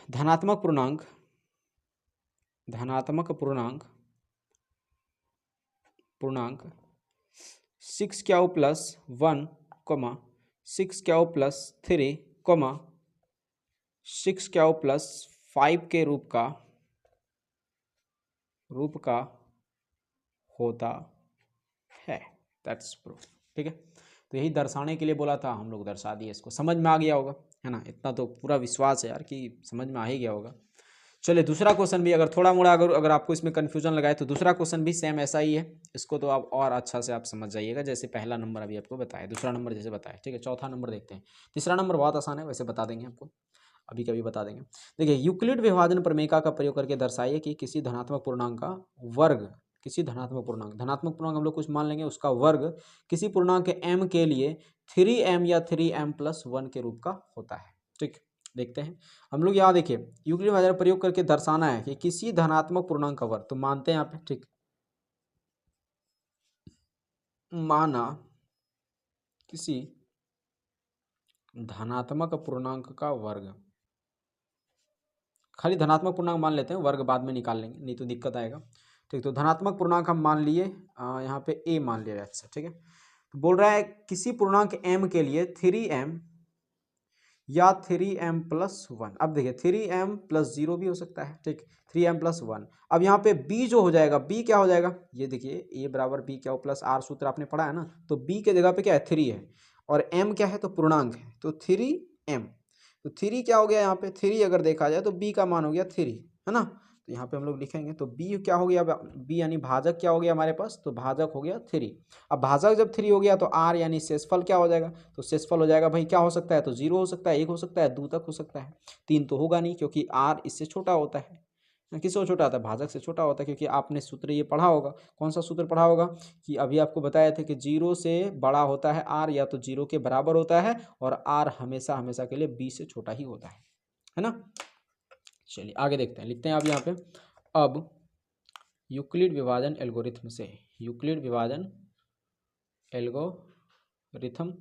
धनात्मक पूर्णांक 6q+1, 6q+3, 6q+5 के रूप रूप का होता है, दैट्स प्रूफ। ठीक है, तो यही दर्शाने के लिए बोला था, हम लोग दर्शा दिए। इसको समझ में आ गया होगा, है ना? इतना तो पूरा विश्वास है यार कि समझ में आ ही गया होगा। चलिए दूसरा क्वेश्चन भी, अगर थोड़ा मोड़ा अगर आपको इसमें कन्फ्यूजन लगाए तो दूसरा क्वेश्चन भी सेम ऐसा ही है। इसको तो आप और अच्छा से आप समझ जाइएगा, जैसे पहला नंबर अभी आपको बताया, दूसरा नंबर जैसे बताया। ठीक है, चौथा नंबर देखते हैं। तीसरा नंबर बहुत आसान है, वैसे बता देंगे आपको, अभी कभी बता देंगे। देखिए, यूक्लिड विभाजन प्रमेयिका का प्रयोग करके दर्शाइए कि किसी धनात्मक पूर्णांक का वर्ग, किसी धनात्मक पूर्णांक हम लोग कुछ मान लेंगे, उसका वर्ग किसी पूर्णांक m के लिए 3m या 3m+1 के रूप का होता है। ठीक, देखते हैं हम लोग। यहाँ देखिए, यूक्लिड विभाजन प्रयोग करके दर्शाना है कि किसी धनात्मक पूर्णांक का वर्ग, तो मानते हैं यहाँ पे। ठीक, माना किसी धनात्मक पूर्णांक का वर्ग, खाली धनात्मक पूर्णांक मान लेते हैं, वर्ग बाद में निकाल लेंगे नहीं तो दिक्कत आएगा। ठीक, तो धनात्मक पूर्णांक हम मान लिए, यहाँ पे a मान लिया। अच्छा, ठीक है, तो बोल रहा है किसी पूर्णांक m के लिए 3m या 3m+1। अब देखिए 3m+0 भी हो सकता है। ठीक, 3m+1। अब यहाँ पे b जो हो जाएगा, b क्या हो जाएगा, ये देखिए a बराबर b क्या हो प्लस r, सूत्र आपने पढ़ा है ना, तो b के जगह पे क्या है, 3 है, और m क्या है, तो पूर्णांक है, तो 3m। तो 3 क्या हो गया यहाँ पे, 3 अगर देखा जाए तो b का मान हो गया 3, है ना? तो यहाँ पे हम लोग लिखेंगे, तो b क्या हो गया, b यानी भाजक क्या हो गया हमारे पास, तो भाजक हो गया 3। अब भाजक जब 3 हो गया तो r यानी शेषफल क्या हो जाएगा, तो शेषफल हो जाएगा भाई, क्या हो सकता है, तो 0 हो सकता है, 1 हो सकता है, 2 तक हो सकता है, 3 तो होगा नहीं, क्योंकि r इससे छोटा होता है। किससे छोटा होता है, भाजक से छोटा होता है, क्योंकि आपने सूत्र ये पढ़ा होगा। कौन सा सूत्र पढ़ा होगा, कि अभी आपको बताया था कि 0 से बड़ा होता है r, या तो 0 के बराबर होता है, और r हमेशा हमेशा के लिए b से छोटा ही होता है ना? चलिए आगे देखते हैं, लिखते हैं आप यहाँ पे। अब यूक्लिड विभाजन एल्गोरिथम से, यूक्लिड विभाजन एल्गोरिथम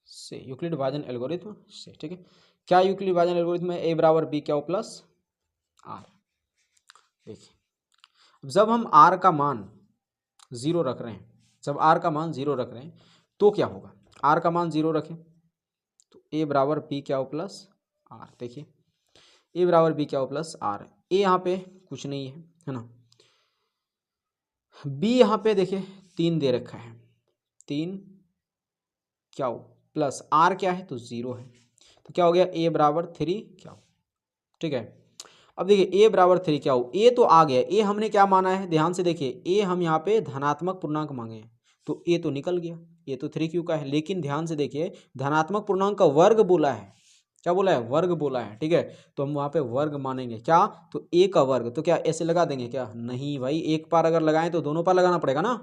से, यूक्लिड विभाजन एल्गोरिथम से। ठीक है, क्या यूक्लिड विभाजन एल्गोरिथम है, a बराबर b क्या प्लस r। देखिए, जब हम r का मान 0 रख रहे हैं, जब r का मान 0 रख रहे हैं तो क्या होगा, r का मान 0 रखें तो a बराबर b क्या प्लस r। देखिए, a बराबर b क्या प्लस r, a यहाँ पे कुछ नहीं है ना, b यहाँ पे देखिए 3 दे रखा है, 3 क्या प्लस r क्या है, तो 0 है, तो क्या हो गया, a बराबर 3 क्या। ठीक है, अब देखिए a बराबर 3 क्या हो, a तो आ गया, a हमने क्या माना है, ध्यान से देखिए, a हम यहाँ पे धनात्मक पूर्णांक मांगे हैं, तो a तो निकल गया, a तो 3 क्यू का है। लेकिन ध्यान से देखिए, धनात्मक पूर्णांक का वर्ग बोला है, क्या बोला है, वर्ग बोला है। ठीक है, तो हम वहाँ पे वर्ग मानेंगे, क्या, तो a का वर्ग, तो क्या ऐसे लगा देंगे क्या, नहीं भाई, एक पार अगर लगाएं तो दोनों पार लगाना पड़ेगा ना,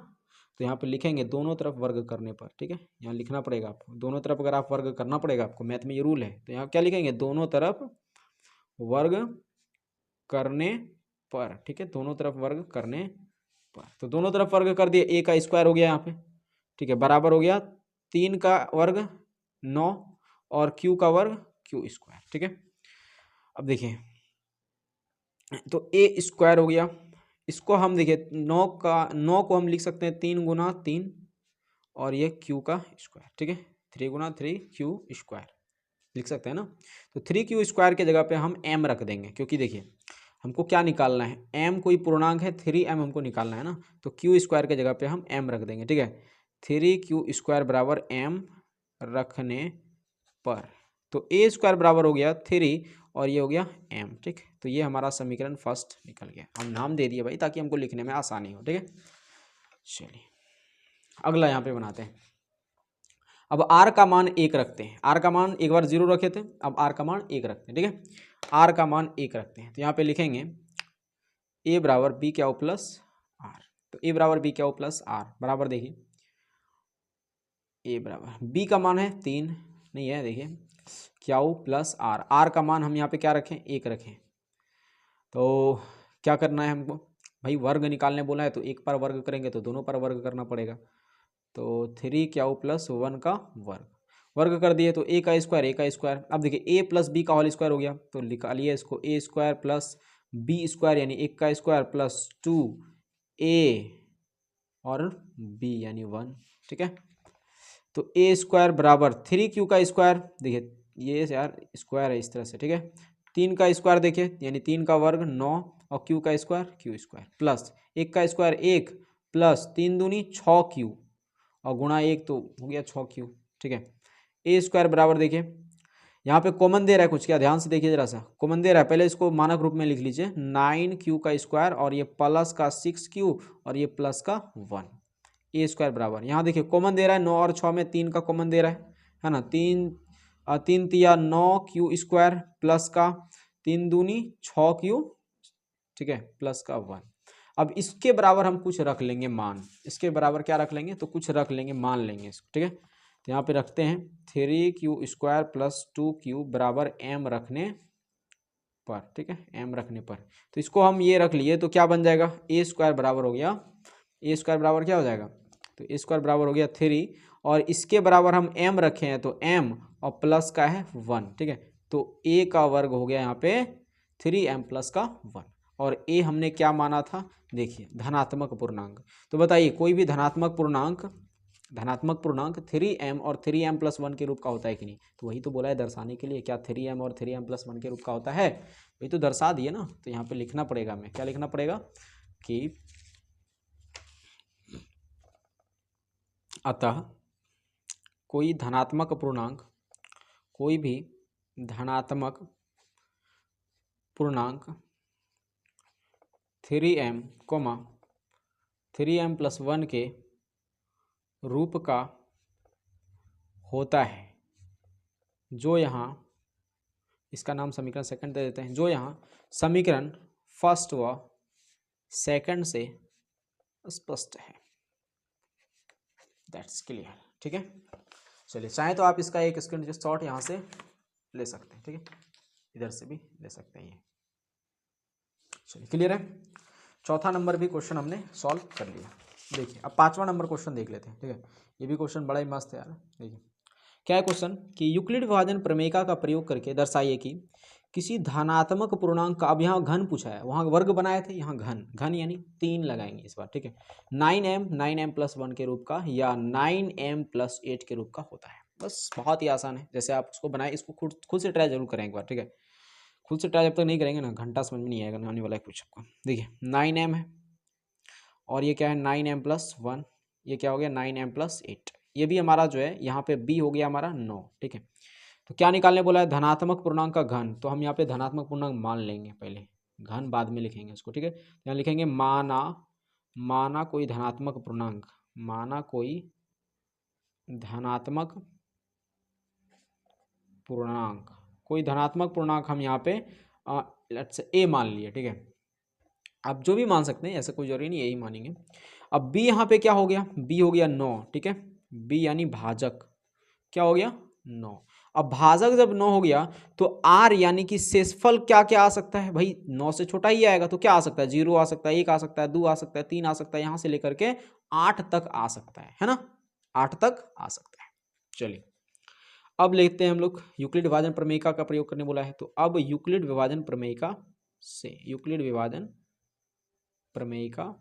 तो यहाँ पे लिखेंगे दोनों तरफ वर्ग करने पर। ठीक है, यहाँ लिखना पड़ेगा आपको, दोनों तरफ अगर आप वर्ग करना पड़ेगा आपको, मैथ में ये रूल है, तो यहाँ क्या लिखेंगे, दोनों तरफ वर्ग करने पर। ठीक है, दोनों तरफ वर्ग करने पर, तो दोनों तरफ वर्ग कर दिए, a का स्क्वायर हो गया यहाँ पे। ठीक है, बराबर हो गया 3 का वर्ग 9, और q का वर्ग q स्क्वायर। ठीक है, अब देखिए, तो a स्क्वायर हो गया, इसको हम देखिए 9 को हम लिख सकते हैं 3 गुना 3, और ये q का स्क्वायर। ठीक है, 3 गुना 3 q स्क्वायर लिख सकते हैं ना, तो 3q स्क्वायर के जगह पे हम m रख देंगे, क्योंकि देखिए हमको क्या निकालना है, m कोई पूर्णांक है, 3m हमको निकालना है ना, तो q स्क्वायर के जगह पे हम m रख देंगे। ठीक है, 3q स्क्वायर बराबर m रखने पर, तो a स्क्वायर बराबर हो गया 3, और ये हो गया m। ठीक, तो ये हमारा समीकरण फर्स्ट निकल गया, हम नाम दे दिए भाई ताकि हमको लिखने में आसानी हो। ठीक है, चलिए अगला यहाँ पे बनाते हैं। अब r का मान 1 रखते हैं, r का मान एक बार 0 रखे थे, अब r का मान 1 रखते हैं। ठीक है, r का मान 1 रखते हैं, तो यहाँ पे लिखेंगे a बराबर b क्या प्लस r, तो a बराबर b क्या प्लस r बराबर, देखिए a बराबर b का मान है 3 नहीं है, देखिए क्या प्लस r, r का मान हम यहाँ पे क्या रखें, 1 रखें। तो क्या करना है हमको भाई, वर्ग निकालने बोला है, तो एक पर वर्ग करेंगे तो दोनों पर वर्ग करना पड़ेगा, तो 3 क्या प्लस 1 का वर्ग, वर्ग कर दिए तो a का स्क्वायर। अब देखिए a प्लस बी का होल स्क्वायर हो गया, तो निकालिए इसको, a square plus B square यानी 1 का स्क्वायर प्लस 2a और b यानी 1। ठीक है, तो a स्क्वायर बराबर 3q का स्क्वायर, देखिए ये यार स्क्वायर है इस तरह से। ठीक है, 3 का स्क्वायर देखिए यानी 3 का वर्ग 9 और क्यू का स्क्वायर क्यू स्क्वायर प्लस 1 का स्क्वायर 1 प्लस 3 दूनी 6 क्यू और गुणा 1 तो हो गया 6 क्यू। ठीक है, ए स्क्वायर बराबर देखिए यहाँ पे कॉमन दे रहा है कुछ, क्या ध्यान से देखिए जरा सा, कॉमन दे रहा है, पहले इसको मानक रूप में लिख लीजिए 9 क्यू का स्क्वायर और ये प्लस का 6 क्यू और ये प्लस का 1, ए स्क्वायर बराबर यहाँ देखिए कॉमन दे रहा है 9 और 6 में 3 का कॉमन दे रहा है ना, 3 तिया 9 क्यू स्क्वायर प्लस का 3 दूनी 6 क्यू, ठीक है, प्लस का 1। अब इसके बराबर हम कुछ रख लेंगे मान, इसके बराबर क्या रख लेंगे तो कुछ रख लेंगे, मान लेंगे इसको। ठीक है, तो यहाँ पे रखते हैं 3 क्यू स्क्वायर प्लस 2 क्यू बराबर एम रखने पर। ठीक है, एम रखने पर तो इसको हम ये रख लिए तो क्या बन जाएगा, ए स्क्वायर बराबर हो गया, ए स्क्वायर बराबर क्या हो जाएगा, तो ए स्क्वायर बराबर हो गया 3 और इसके बराबर हम एम रखे हैं तो एम और प्लस का है 1। ठीक है, तो ए का वर्ग हो गया यहाँ पे 3m प्लस का 1 और ए हमने क्या माना था, देखिए धनात्मक पूर्णांक। तो बताइए कोई भी धनात्मक पूर्णांक 3m और 3m प्लस 1 के रूप का होता है कि नहीं, तो वही तो बोला है दर्शाने के लिए, क्या 3m और 3m प्लस 1 के रूप का होता है, वही तो दर्शा दिए ना। तो यहाँ पे लिखना पड़ेगा, हमें क्या लिखना पड़ेगा कि अतः कोई धनात्मक पूर्णांक, कोई भी धनात्मक पूर्णांक 3m, 3m प्लस 1 के रूप का होता है, जो यहाँ इसका नाम समीकरण सेकंड दे देते हैं, जो यहाँ समीकरण फर्स्ट व सेकंड से स्पष्ट है। That's clear. ठीक है, चलिए चाहे तो आप इसका एक स्क्रीनशॉट यहाँ से ले सकते हैं। ठीक है, इधर से भी ले सकते हैं ये। चलिए क्लियर है, चौथा नंबर भी क्वेश्चन हमने सॉल्व कर लिया। देखिए अब 5वां नंबर क्वेश्चन देख लेते हैं। ठीक है, ये भी क्वेश्चन बड़ा ही मस्त है यार। देखिए क्या है क्वेश्चन कि यूक्लिड विभाजन प्रमेयिका का प्रयोग करके दर्शाइए कि किसी धनात्मक पूर्णांक का, अब यहाँ घन पूछा है, वहाँ वर्ग बनाए थे, यहाँ घन, घन यानी 3 लगाएंगे इस बार। ठीक है, 9m प्लस 1 के रूप का या 9m प्लस 8 के रूप का होता है। बस बहुत ही आसान है, जैसे आप उसको बनाए, इसको खुद से ट्राई जरूर करें एक बार। ठीक है, खुद से ट्राई जब तक नहीं करेंगे ना घंटा समझ में नहीं आएगा, आने वाला है कुछ आपको। देखिए 9m है और ये क्या है 9m प्लस 1, ये क्या हो गया 9m प्लस 8, ये भी हमारा जो है यहाँ पे b हो गया हमारा 9। ठीक है, तो क्या निकालने बोला है, धनात्मक पूर्णांक का घन, तो हम यहाँ पे धनात्मक पूर्णांक मान लेंगे, पहले घन बाद में लिखेंगे उसको। ठीक है, यहाँ लिखेंगे माना कोई धनात्मक पूर्णांक, माना कोई धनात्मक पूर्णांक, कोई धनात्मक पूर्णांक हम यहाँ पे लेट्स से a मान लिए। ठीक है, आप जो भी मान सकते हैं, ऐसा कोई जरूरी नहीं यही मानेंगे। अब b यहाँ पे क्या हो गया, b हो गया 9। ठीक है, b यानी भाजक, क्या हो गया 9। अब भाजक जब 9 हो गया तो r यानी कि शेषफल क्या क्या आ सकता है भाई, 9 से छोटा ही आएगा, तो क्या आ सकता है 0 आ सकता है, 1 आ सकता है, 2 आ सकता है, 3 आ सकता है, यहाँ से लेकर के 8 तक आ सकता है ना, 8 तक आ सकता है। चलिए अब लेते हैं हम लोग यूक्लिड विभाजन प्रमेयिका का प्रयोग करने बोला है, तो अब यूक्लिड विभाजन प्रमेयिका से, यूक्लिड विभाजन प्रमेयिका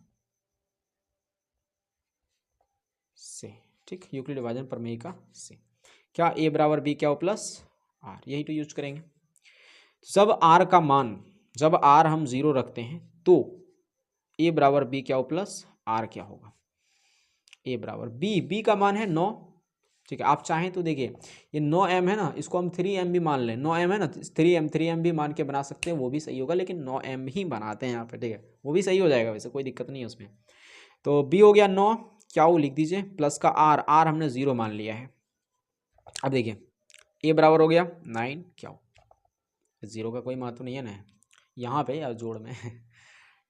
से, ठीक, यूक्लिड विभाजन प्रमेयिका से क्या a बराबर b क्या हो प्लस r, यही तो यूज करेंगे। जब r का मान, जब r हम 0 रखते हैं तो a बराबर b क्या हो प्लस r क्या होगा, a बराबर b का मान है 9। ठीक है, आप चाहें तो देखिए ये 9m है ना, इसको हम 3m भी मान लें, 9m है ना, 3m भी मान के बना सकते हैं, वो भी सही होगा, लेकिन 9m ही बनाते हैं यहाँ पे। ठीक है, वो भी सही हो जाएगा, वैसे कोई दिक्कत नहीं है उसमें। तो b हो गया 9, क्या वो लिख दीजिए प्लस का r हमने 0 मान लिया है। अब देखिए a बराबर हो गया 9, क्या हो, 0 का कोई महत्व नहीं है ना यहाँ पे या जोड़ में। ठीक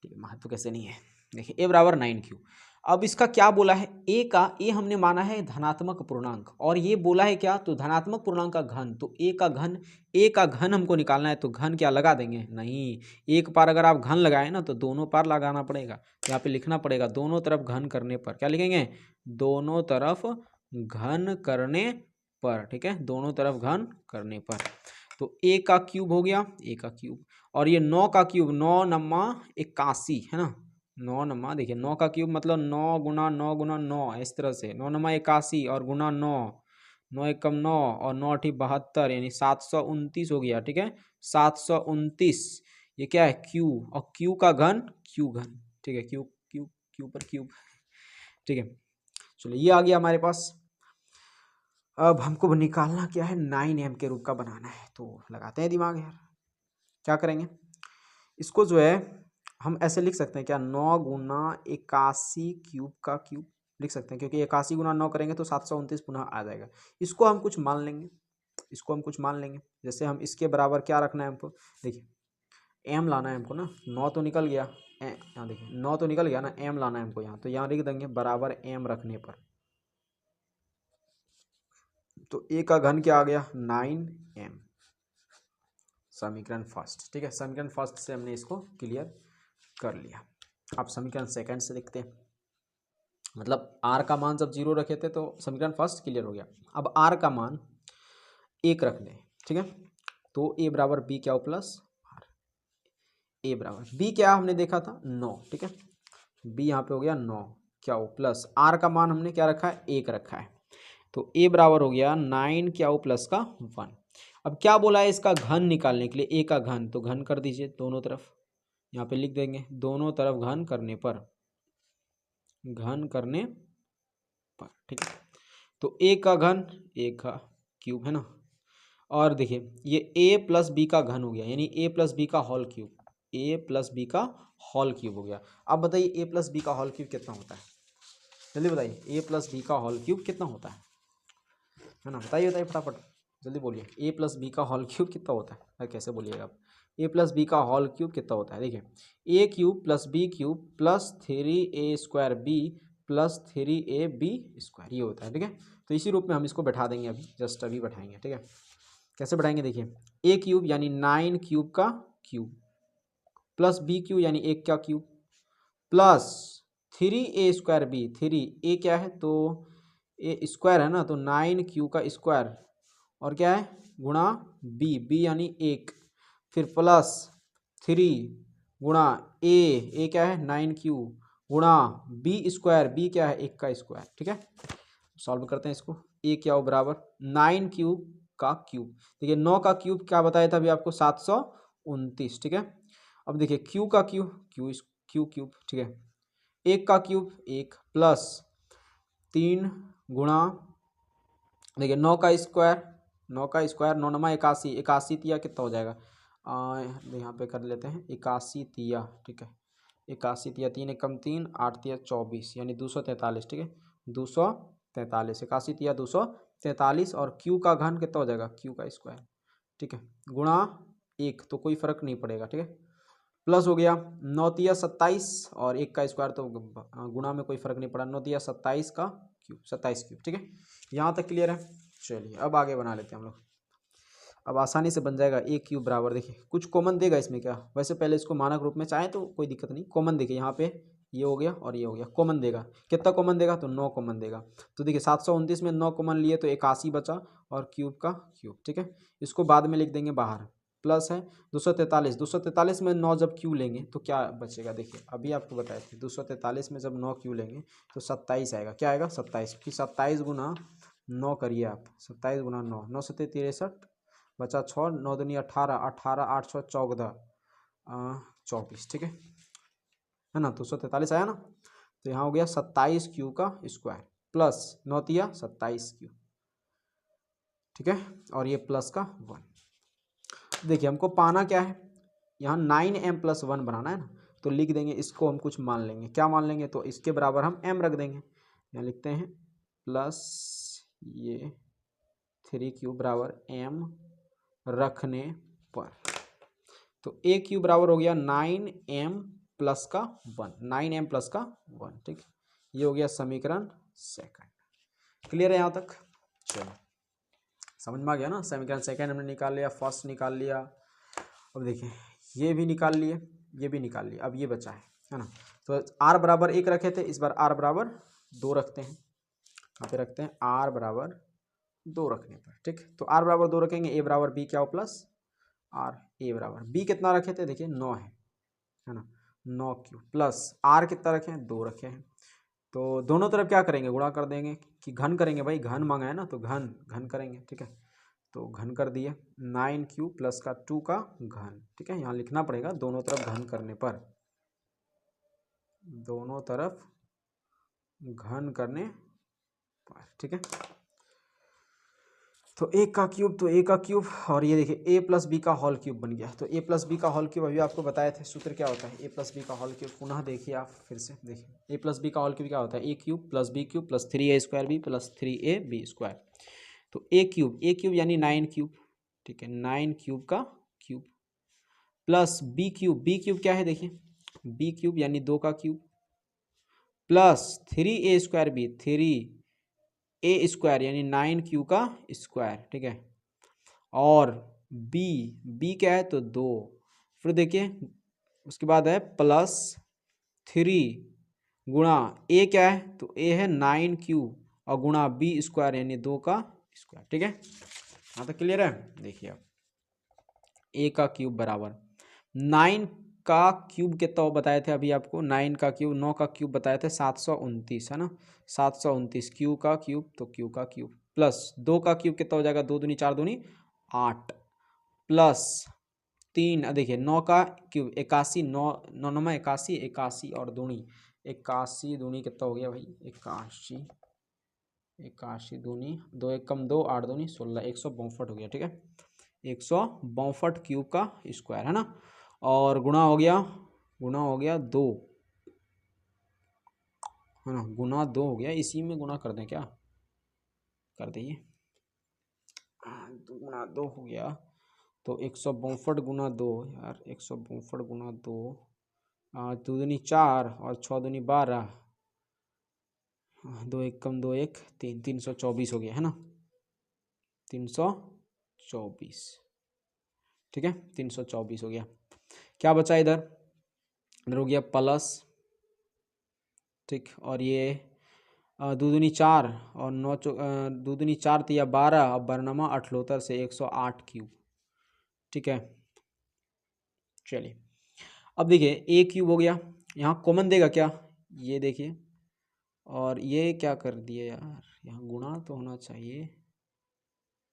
है, महत्व कैसे नहीं है, देखिए a बराबर 9q। अब इसका क्या बोला है, a हमने माना है धनात्मक पूर्णांक, और ये बोला है क्या, तो धनात्मक पूर्णांक का घन, तो a का घन हमको निकालना है, तो घन क्या लगा देंगे, नहीं, एक बार अगर आप घन लगाए ना तो दोनों पार लगाना पड़ेगा। यहाँ पे लिखना पड़ेगा दोनों तरफ घन करने पर, क्या लिखेंगे, दोनों तरफ घन करने पर। ठीक है, दोनों तरफ घन करने पर, तो a का क्यूब हो गया, a का क्यूब, और ये 9 का क्यूब, 9 नम्मा 81 है ना, 9 नम्मा, देखिए 9 का क्यूब मतलब 9 गुना 9 गुना 9, इस तरह से 9 नम्मा 81 और गुना 9, 9 एकम 9 और 9 अठी 72 यानी 729 हो गया। ठीक है, 729 ये क्या है क्यू, और क्यू का घन क्यू घन। ठीक है, क्यू क्यू क्यू पर क्यूब। ठीक है, चलो ये आ गया हमारे पास। अब हमको निकालना क्या है, 9m के रूप का बनाना है। तो लगाते हैं दिमाग यार, क्या करेंगे इसको जो है हम ऐसे लिख सकते हैं क्या, 9 गुना 81 क्यूब का क्यूब लिख सकते हैं, क्योंकि 81 गुना 9 करेंगे तो 729 पुनः आ जाएगा। इसको हम कुछ मान लेंगे, इसको हम कुछ मान लेंगे। जैसे हम इसके बराबर क्या रखना है हमको, देखिए एम लाना है हमको ना, 9 तो निकल गया, यहाँ देखिए 9 तो निकल गया ना, एम लाना है हमको यहाँ, तो यहाँ लिख देंगे बराबर एम रखने पर, तो ए का घन क्या आ गया 9m, समीकरण फर्स्ट। ठीक है, समीकरण फर्स्ट से हमने इसको क्लियर कर लिया। अब समीकरण सेकंड से देखते हैं, मतलब r का मान जब 0 रखे थे तो समीकरण फर्स्ट क्लियर हो गया। अब r का मान 1 रख लें। ठीक है, तो a बराबर b क्या हो प्लस r, a बराबर b क्या हमने देखा था 9। ठीक है, b यहाँ पे हो गया 9 क्या हो प्लस r का मान हमने क्या रखा है 1 रखा है, तो a बराबर हो गया 9 क्या हो प्लस का 1। अब क्या बोला है इसका घन निकालने के लिए, a का घन, तो घन कर दीजिए दोनों तरफ, यहाँ पे लिख देंगे दोनों तरफ घन करने पर, घन करने पर। ठीक है, तो a का घन a का क्यूब है ना, और देखिए ये a प्लस बी का घन हो गया, यानी a प्लस बी का whole cube, a plus B का होल क्यूब हो गया। अब बताइए a प्लस बी का होल क्यूब कितना होता है, जल्दी बताइए a प्लस बी का होल क्यूब कितना होता है ना, बताइए बताइए फटाफट जल्दी बोलिए, a प्लस बी का होल क्यूब कितना होता है, अरे कैसे बोलिएगा आप, a प्लस बी का होल क्यूब कितना होता है, देखिए a cube plus B cube plus 3a square B plus 3ab square, ये होता है। ठीक है, तो इसी रूप में हम इसको बैठा देंगे, अभी जस्ट अभी बैठाएंगे। ठीक है, कैसे बढ़ाएंगे, देखिए a क्यूब यानी 9 क्यूब का क्यूब प्लस b क्यूब यानी 1 का cube plus 3a square B, 3a क्या है तो a स्क्वायर है ना, तो 9 क्यू का स्क्वायर और क्या है गुणा b यानी 1, फिर प्लस 3 गुणा a क्या है 9 क्यू गुणा b स्क्वायर, b क्या है 1 का स्क्वायर। ठीक है, सॉल्व करते हैं इसको, a क्या हो बराबर 9 क्यूब का क्यूब, देखिए 9 का क्यूब क्या बताया था अभी आपको 729। ठीक है, अब देखिए क्यू का क्यू क्यू क्यूब। ठीक है, 1 का क्यूब 1 प्लस 3 गुणा देखिए 9 का स्क्वायर, 9 का स्क्वायर 9 नमा 81, 81 तिया कितना हो जाएगा, यहाँ पे कर लेते हैं 81 तिया। ठीक है, 81 तिया 3 एकम 3 8 तिया 24 यानी 243। ठीक है, 243, 81 तिया 243, और क्यू का घन कितना हो जाएगा क्यू का स्क्वायर। ठीक है, गुणा 1 तो कोई फर्क नहीं पड़ेगा। ठीक है, प्लस हो गया 9 तिया 27 और 1 का स्क्वायर तो गुणा में कोई फर्क नहीं पड़ा, 9 तिया 27 का क्यूब 27 क्यूब। ठीक है, यहाँ तक क्लियर है। चलिए अब आगे बना लेते हैं हम लोग, अब आसानी से बन जाएगा a क्यूब बराबर, देखिए कुछ कॉमन देगा इसमें क्या, वैसे पहले इसको मानक रूप में चाहे तो कोई दिक्कत नहीं, कॉमन देखिए यहाँ पे ये हो गया और ये हो गया, कॉमन देगा, कितना कॉमन देगा तो 9 कॉमन देगा, तो देखिए 729 में 9 कॉमन लिए तो 81 बचा और क्यूब का क्यूब। ठीक है, इसको बाद में लिख देंगे बाहर, प्लस है 243, 243 में 9 जब क्यू लेंगे तो क्या बचेगा, देखिए अभी आपको बताए थे 243 में जब 9 क्यू लेंगे तो 27 आएगा, क्या आएगा 27, क्योंकि 27 गुना 9 करिए आप, 27 गुना 9, 9 सत्ते 63 बचा 6, 9 दूनी 18, 18 8 6 14 24। ठीक है ना, 243 आया ना, तो यहाँ हो गया 27 क्यू का स्क्वायर प्लस 9 तिया 27 क्यू। ठीक है, और ये प्लस का 1। देखिए हमको पाना क्या है, यहाँ 9m प्लस 1 बनाना है ना, तो लिख देंगे इसको हम कुछ मान लेंगे, क्या मान लेंगे तो इसके बराबर हम m रख देंगे, यहाँ लिखते हैं प्लस ये 3 क्यूब बराबर m रखने पर, तो a क्यूब बराबर हो गया 9m प्लस का 1, 9m प्लस का 1। ठीक, ये हो गया समीकरण सेकंड। क्लियर है यहाँ तक, चलो समझ में आ गया ना, समीकरण सेकंड हमने निकाल लिया, फर्स्ट निकाल लिया। अब देखिए ये भी निकाल लिए, ये भी निकाल लिया, अब ये बचा है ना, तो r बराबर 1 रखे थे, इस बार r बराबर 2 रखते हैं, यहाँ पे रखते हैं r बराबर 2 रखने पर। ठीक, तो r बराबर 2 रखेंगे, a बराबर b क्या हो प्लस r, a बराबर b कितना रखे थे देखिए 9 है ना, 9 क्यू प्लस r कितना रखे हैं 2 रखे हैं, तो दोनों तरफ क्या करेंगे, गुणा कर देंगे कि घन करेंगे भाई, घन मांगा है ना तो घन घन करेंगे, ठीक है। तो घन कर दिए 9 प्लस का 2 का घन, ठीक है। यहाँ लिखना पड़ेगा दोनों तरफ घन करने पर, दोनों तरफ घन करने पर, ठीक है। तो a का क्यूब, तो a का क्यूब, और ये देखिए a प्लस बी का होल क्यूब बन गया। तो a प्लस बी का होल क्यूब अभी आपको बताए थे, सूत्र क्या होता है, a प्लस बी का होल क्यूब। पुनः देखिए आप फिर से देखिए, a प्लस बी का होल क्यूब क्या होता है, a cube plus B cube plus 3a square B plus 3ab square. तो a क्यूब यानी 9 क्यूब, ठीक है, 9 क्यूब का क्यूब प्लस बी क्यूब क्या है देखिए, बी क्यूब यानी 2 का cube plus 3a square B, 3a square यानी 9 क्यू का स्क्वायर, ठीक है। और बी क्या है तो 2, फिर देखिए उसके बाद है प्लस 3 गुणा a क्या है तो a है 9 क्यूब और गुणा b स्क्वायर यानी 2 का स्क्वायर, ठीक है। यहाँ तक क्लियर है। देखिए अब a का क्यूब बराबर 9 का क्यूब कितना बताए थे अभी आपको, 9 का क्यूब, 9 का क्यूब बताए थे 729 है ना, 729 क्यू का क्यूब, तो क्यू का क्यूब प्लस 2 का क्यूब कितना हो जाएगा, 2 दूनी 4 दूनी 8 प्लस 3, देखिए 9 का क्यूब 81, 9 9 9 81, 81 और दूनी 81 दूनी कितना हो गया भाई 81, 81 दूनी 2 1 कम 2 8 दूनी 16, 162 हो गया, ठीक है। 162 क्यूब का स्क्वायर है ना, और गुणा हो गया 2 है ना, गुना 2 हो गया, इसी में गुना कर दें क्या, कर दीजिए, गुना 2 हो गया। तो 162 गुना 2 यार, 162 गुना 2, 2 दूनी 4 और 6 दूनी 12, 2 1 कम 2 1 3, 324 हो गया है ना, 324, ठीक है, 324 हो गया। क्या बचा इधर हो गया प्लस, ठीक, और ये 2 दूनी 4 और 9 2 दूनी 4 तो या 12, अब बरनमा 78 से 108 क्यूब, ठीक है। चलिए अब देखिए a क्यूब हो गया, यहाँ कॉमन देगा क्या, ये देखिए, और ये क्या कर दिए यार, यहाँ गुणा तो होना चाहिए,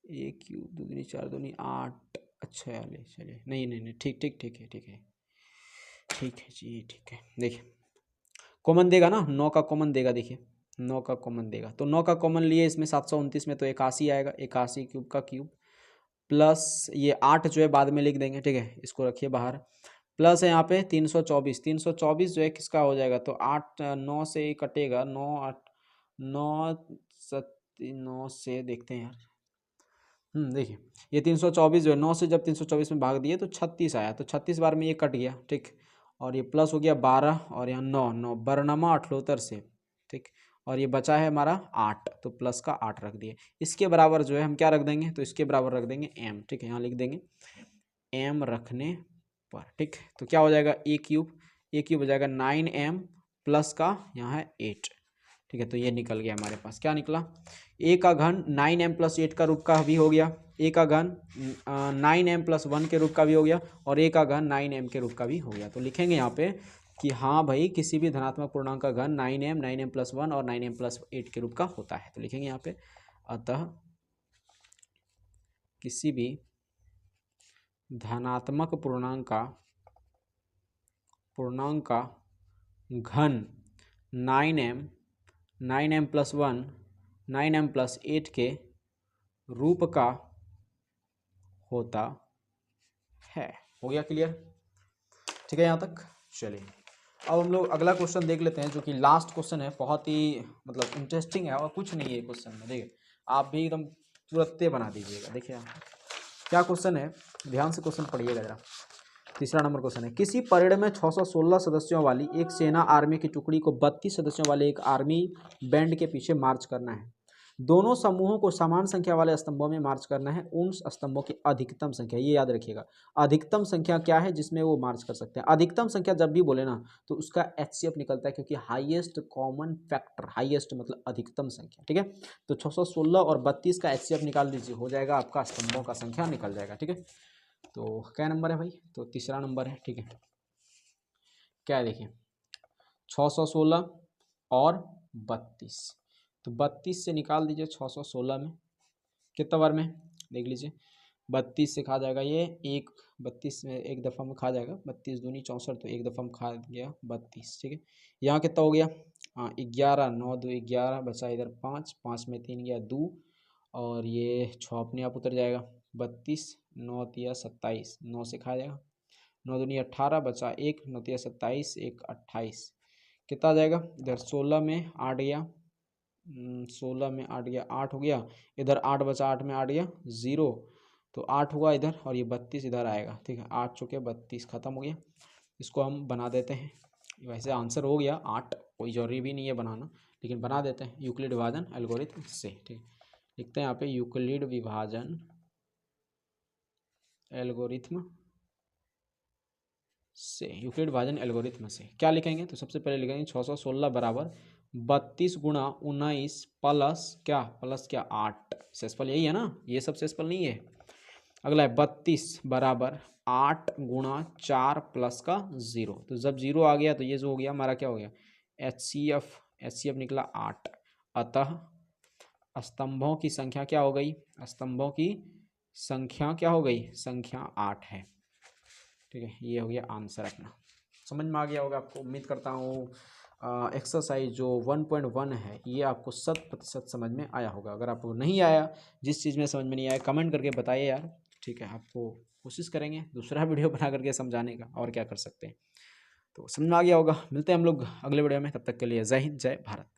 a क्यूब 2 दूनी 4 दूनी 8, अच्छा यार चलिए, नहीं ठीक है जी, ठीक है। देखिए कॉमन देगा ना, 9 का कॉमन देगा, देखिए 9 का कॉमन देगा, तो 9 का कॉमन लिए इसमें 729 में तो 81 आएगा, 81 क्यूब का क्यूब प्लस ये 8 जो है बाद में लिख देंगे, ठीक है, इसको रखिए बाहर, प्लस है यहाँ पे 324 जो है किसका हो जाएगा, तो 8 9 से कटेगा, 9 8 9 9 से देखते हैं यार, देखिए ये 324 जो है 9 से जब 324 में भाग दिए तो 36 आया, तो 36 बार में ये कट गया, ठीक, और ये प्लस हो गया 12 और यहाँ 9 बरनमा 78 से, ठीक, और ये बचा है हमारा 8, तो प्लस का 8 रख दिए, इसके बराबर जो है हम क्या रख देंगे, तो इसके बराबर रख देंगे m, ठीक है, यहाँ लिख देंगे m रखने पर, ठीक। तो क्या हो जाएगा a क्यूब हो जाएगा 9m प्लस का यहाँ है 8, ठीक है। तो ये निकल गया हमारे पास, क्या निकला, a का घन 9m प्लस 8 का रूप का भी हो गया, a का घन 9m प्लस 1 के रूप का भी हो गया, और a का घन 9m के रूप का भी हो गया। तो लिखेंगे यहाँ पे कि हाँ भाई किसी भी धनात्मक पूर्णांक का घन 9m प्लस 1 और 9m प्लस 8 के रूप का होता है। तो लिखेंगे यहाँ पे, अतः किसी भी धनात्मक पूर्णांक का घन 9m प्लस 1 9m प्लस 8 के रूप का होता है। हो गया क्लियर, ठीक है यहाँ तक। चलिए अब हम लोग अगला क्वेश्चन देख लेते हैं, जो कि लास्ट क्वेश्चन है, बहुत ही मतलब इंटरेस्टिंग है और कुछ नहीं है क्वेश्चन में, देखिए आप भी एकदम तुरंत बना दीजिएगा। देखिए क्या क्वेश्चन है, ध्यान से क्वेश्चन पढ़िएगा जरा। तीसरा नंबर क्वेश्चन है, किसी परेड में 616 सदस्यों वाली एक सेना आर्मी की टुकड़ी को 32 सदस्यों वाले एक आर्मी बैंड के पीछे मार्च करना है। दोनों समूहों को समान संख्या वाले स्तंभों में मार्च करना है। उन स्तंभों की अधिकतम संख्या, ये याद रखिएगा, अधिकतम संख्या क्या है जिसमें वो मार्च कर सकते हैं। अधिकतम संख्या जब भी बोले ना तो उसका HCF निकलता है, क्योंकि हाईएस्ट कॉमन फैक्टर, हाईएस्ट मतलब अधिकतम संख्या, ठीक है। तो 616 और 32 का HCF निकाल दीजिए, हो जाएगा आपका स्तंभों का संख्या निकल जाएगा, ठीक है। तो क्या नंबर है भाई, तो तीसरा नंबर है, ठीक है। क्या है देखिए 616 और 32। तो 32 से निकाल दीजिए 616 में, कितना बार में देख लीजिए। 32 से खा जाएगा ये एक, 32 में एक दफ़ा में खा जाएगा, 32 दूनी 64, तो एक दफ़ा में खा गया 32। ठीक है, यहाँ कितना हो गया, हाँ 11, 9 2 11, बचा इधर 5, 5 में 3 गया 2, और ये 6 अपने आप उतर जाएगा। 32 9 तिया 27, 9 से खा जाएगा, 9 दूनी 18, बचा 1, 9 तिया 27, 1 28, कितना आ जाएगा इधर 16 में 8 गया, 16 में 8 गया 8 हो गया, इधर 8 बचा, 8 में 8 गया 0, तो 8 हुआ इधर, और ये 32 इधर आएगा। ठीक है, 8 चुके 32, ख़त्म हो गया। इसको हम बना देते हैं, वैसे आंसर हो गया 8, कोई ज़रूरी भी नहीं है बनाना, लेकिन बना देते हैं यूक्लिड विभाजन एल्गोरिथम से। ठीक है, लिखते हैं यहाँ पे यूक्लिड विभाजन एल्गोरिथम से, यूक्लिड विभाजन एल्गोरिथम से क्या लिखेंगे, तो सबसे पहले लिखेंगे 616 बराबर 32 गुणा 19 प्लस क्या, प्लस क्या 8, सेसफल यही है ना, ये सब सेसफल नहीं है। अगला है 32 बराबर 8 गुणा 4 प्लस का 0, तो जब 0 आ गया तो ये जो हो गया हमारा क्या हो गया, HCF निकला 8, अतः स्तंभों की संख्या क्या हो गई, स्तंभों की संख्या क्या हो गई, संख्या 8 है। ठीक है, ये हो गया आंसर अपना, समझ में आ गया होगा आपको, उम्मीद करता हूँ एक्सरसाइज जो 1.1 है ये आपको 100% समझ में आया होगा। अगर आपको नहीं आया, जिस चीज़ में समझ में नहीं आया कमेंट करके बताइए यार। ठीक है, आपको कोशिश करेंगे दूसरा वीडियो बना करके समझाने का, और क्या कर सकते हैं। तो समझ में आ गया होगा, मिलते हैं हम लोग अगले वीडियो में, तब तक के लिए जय हिंद जय भारत।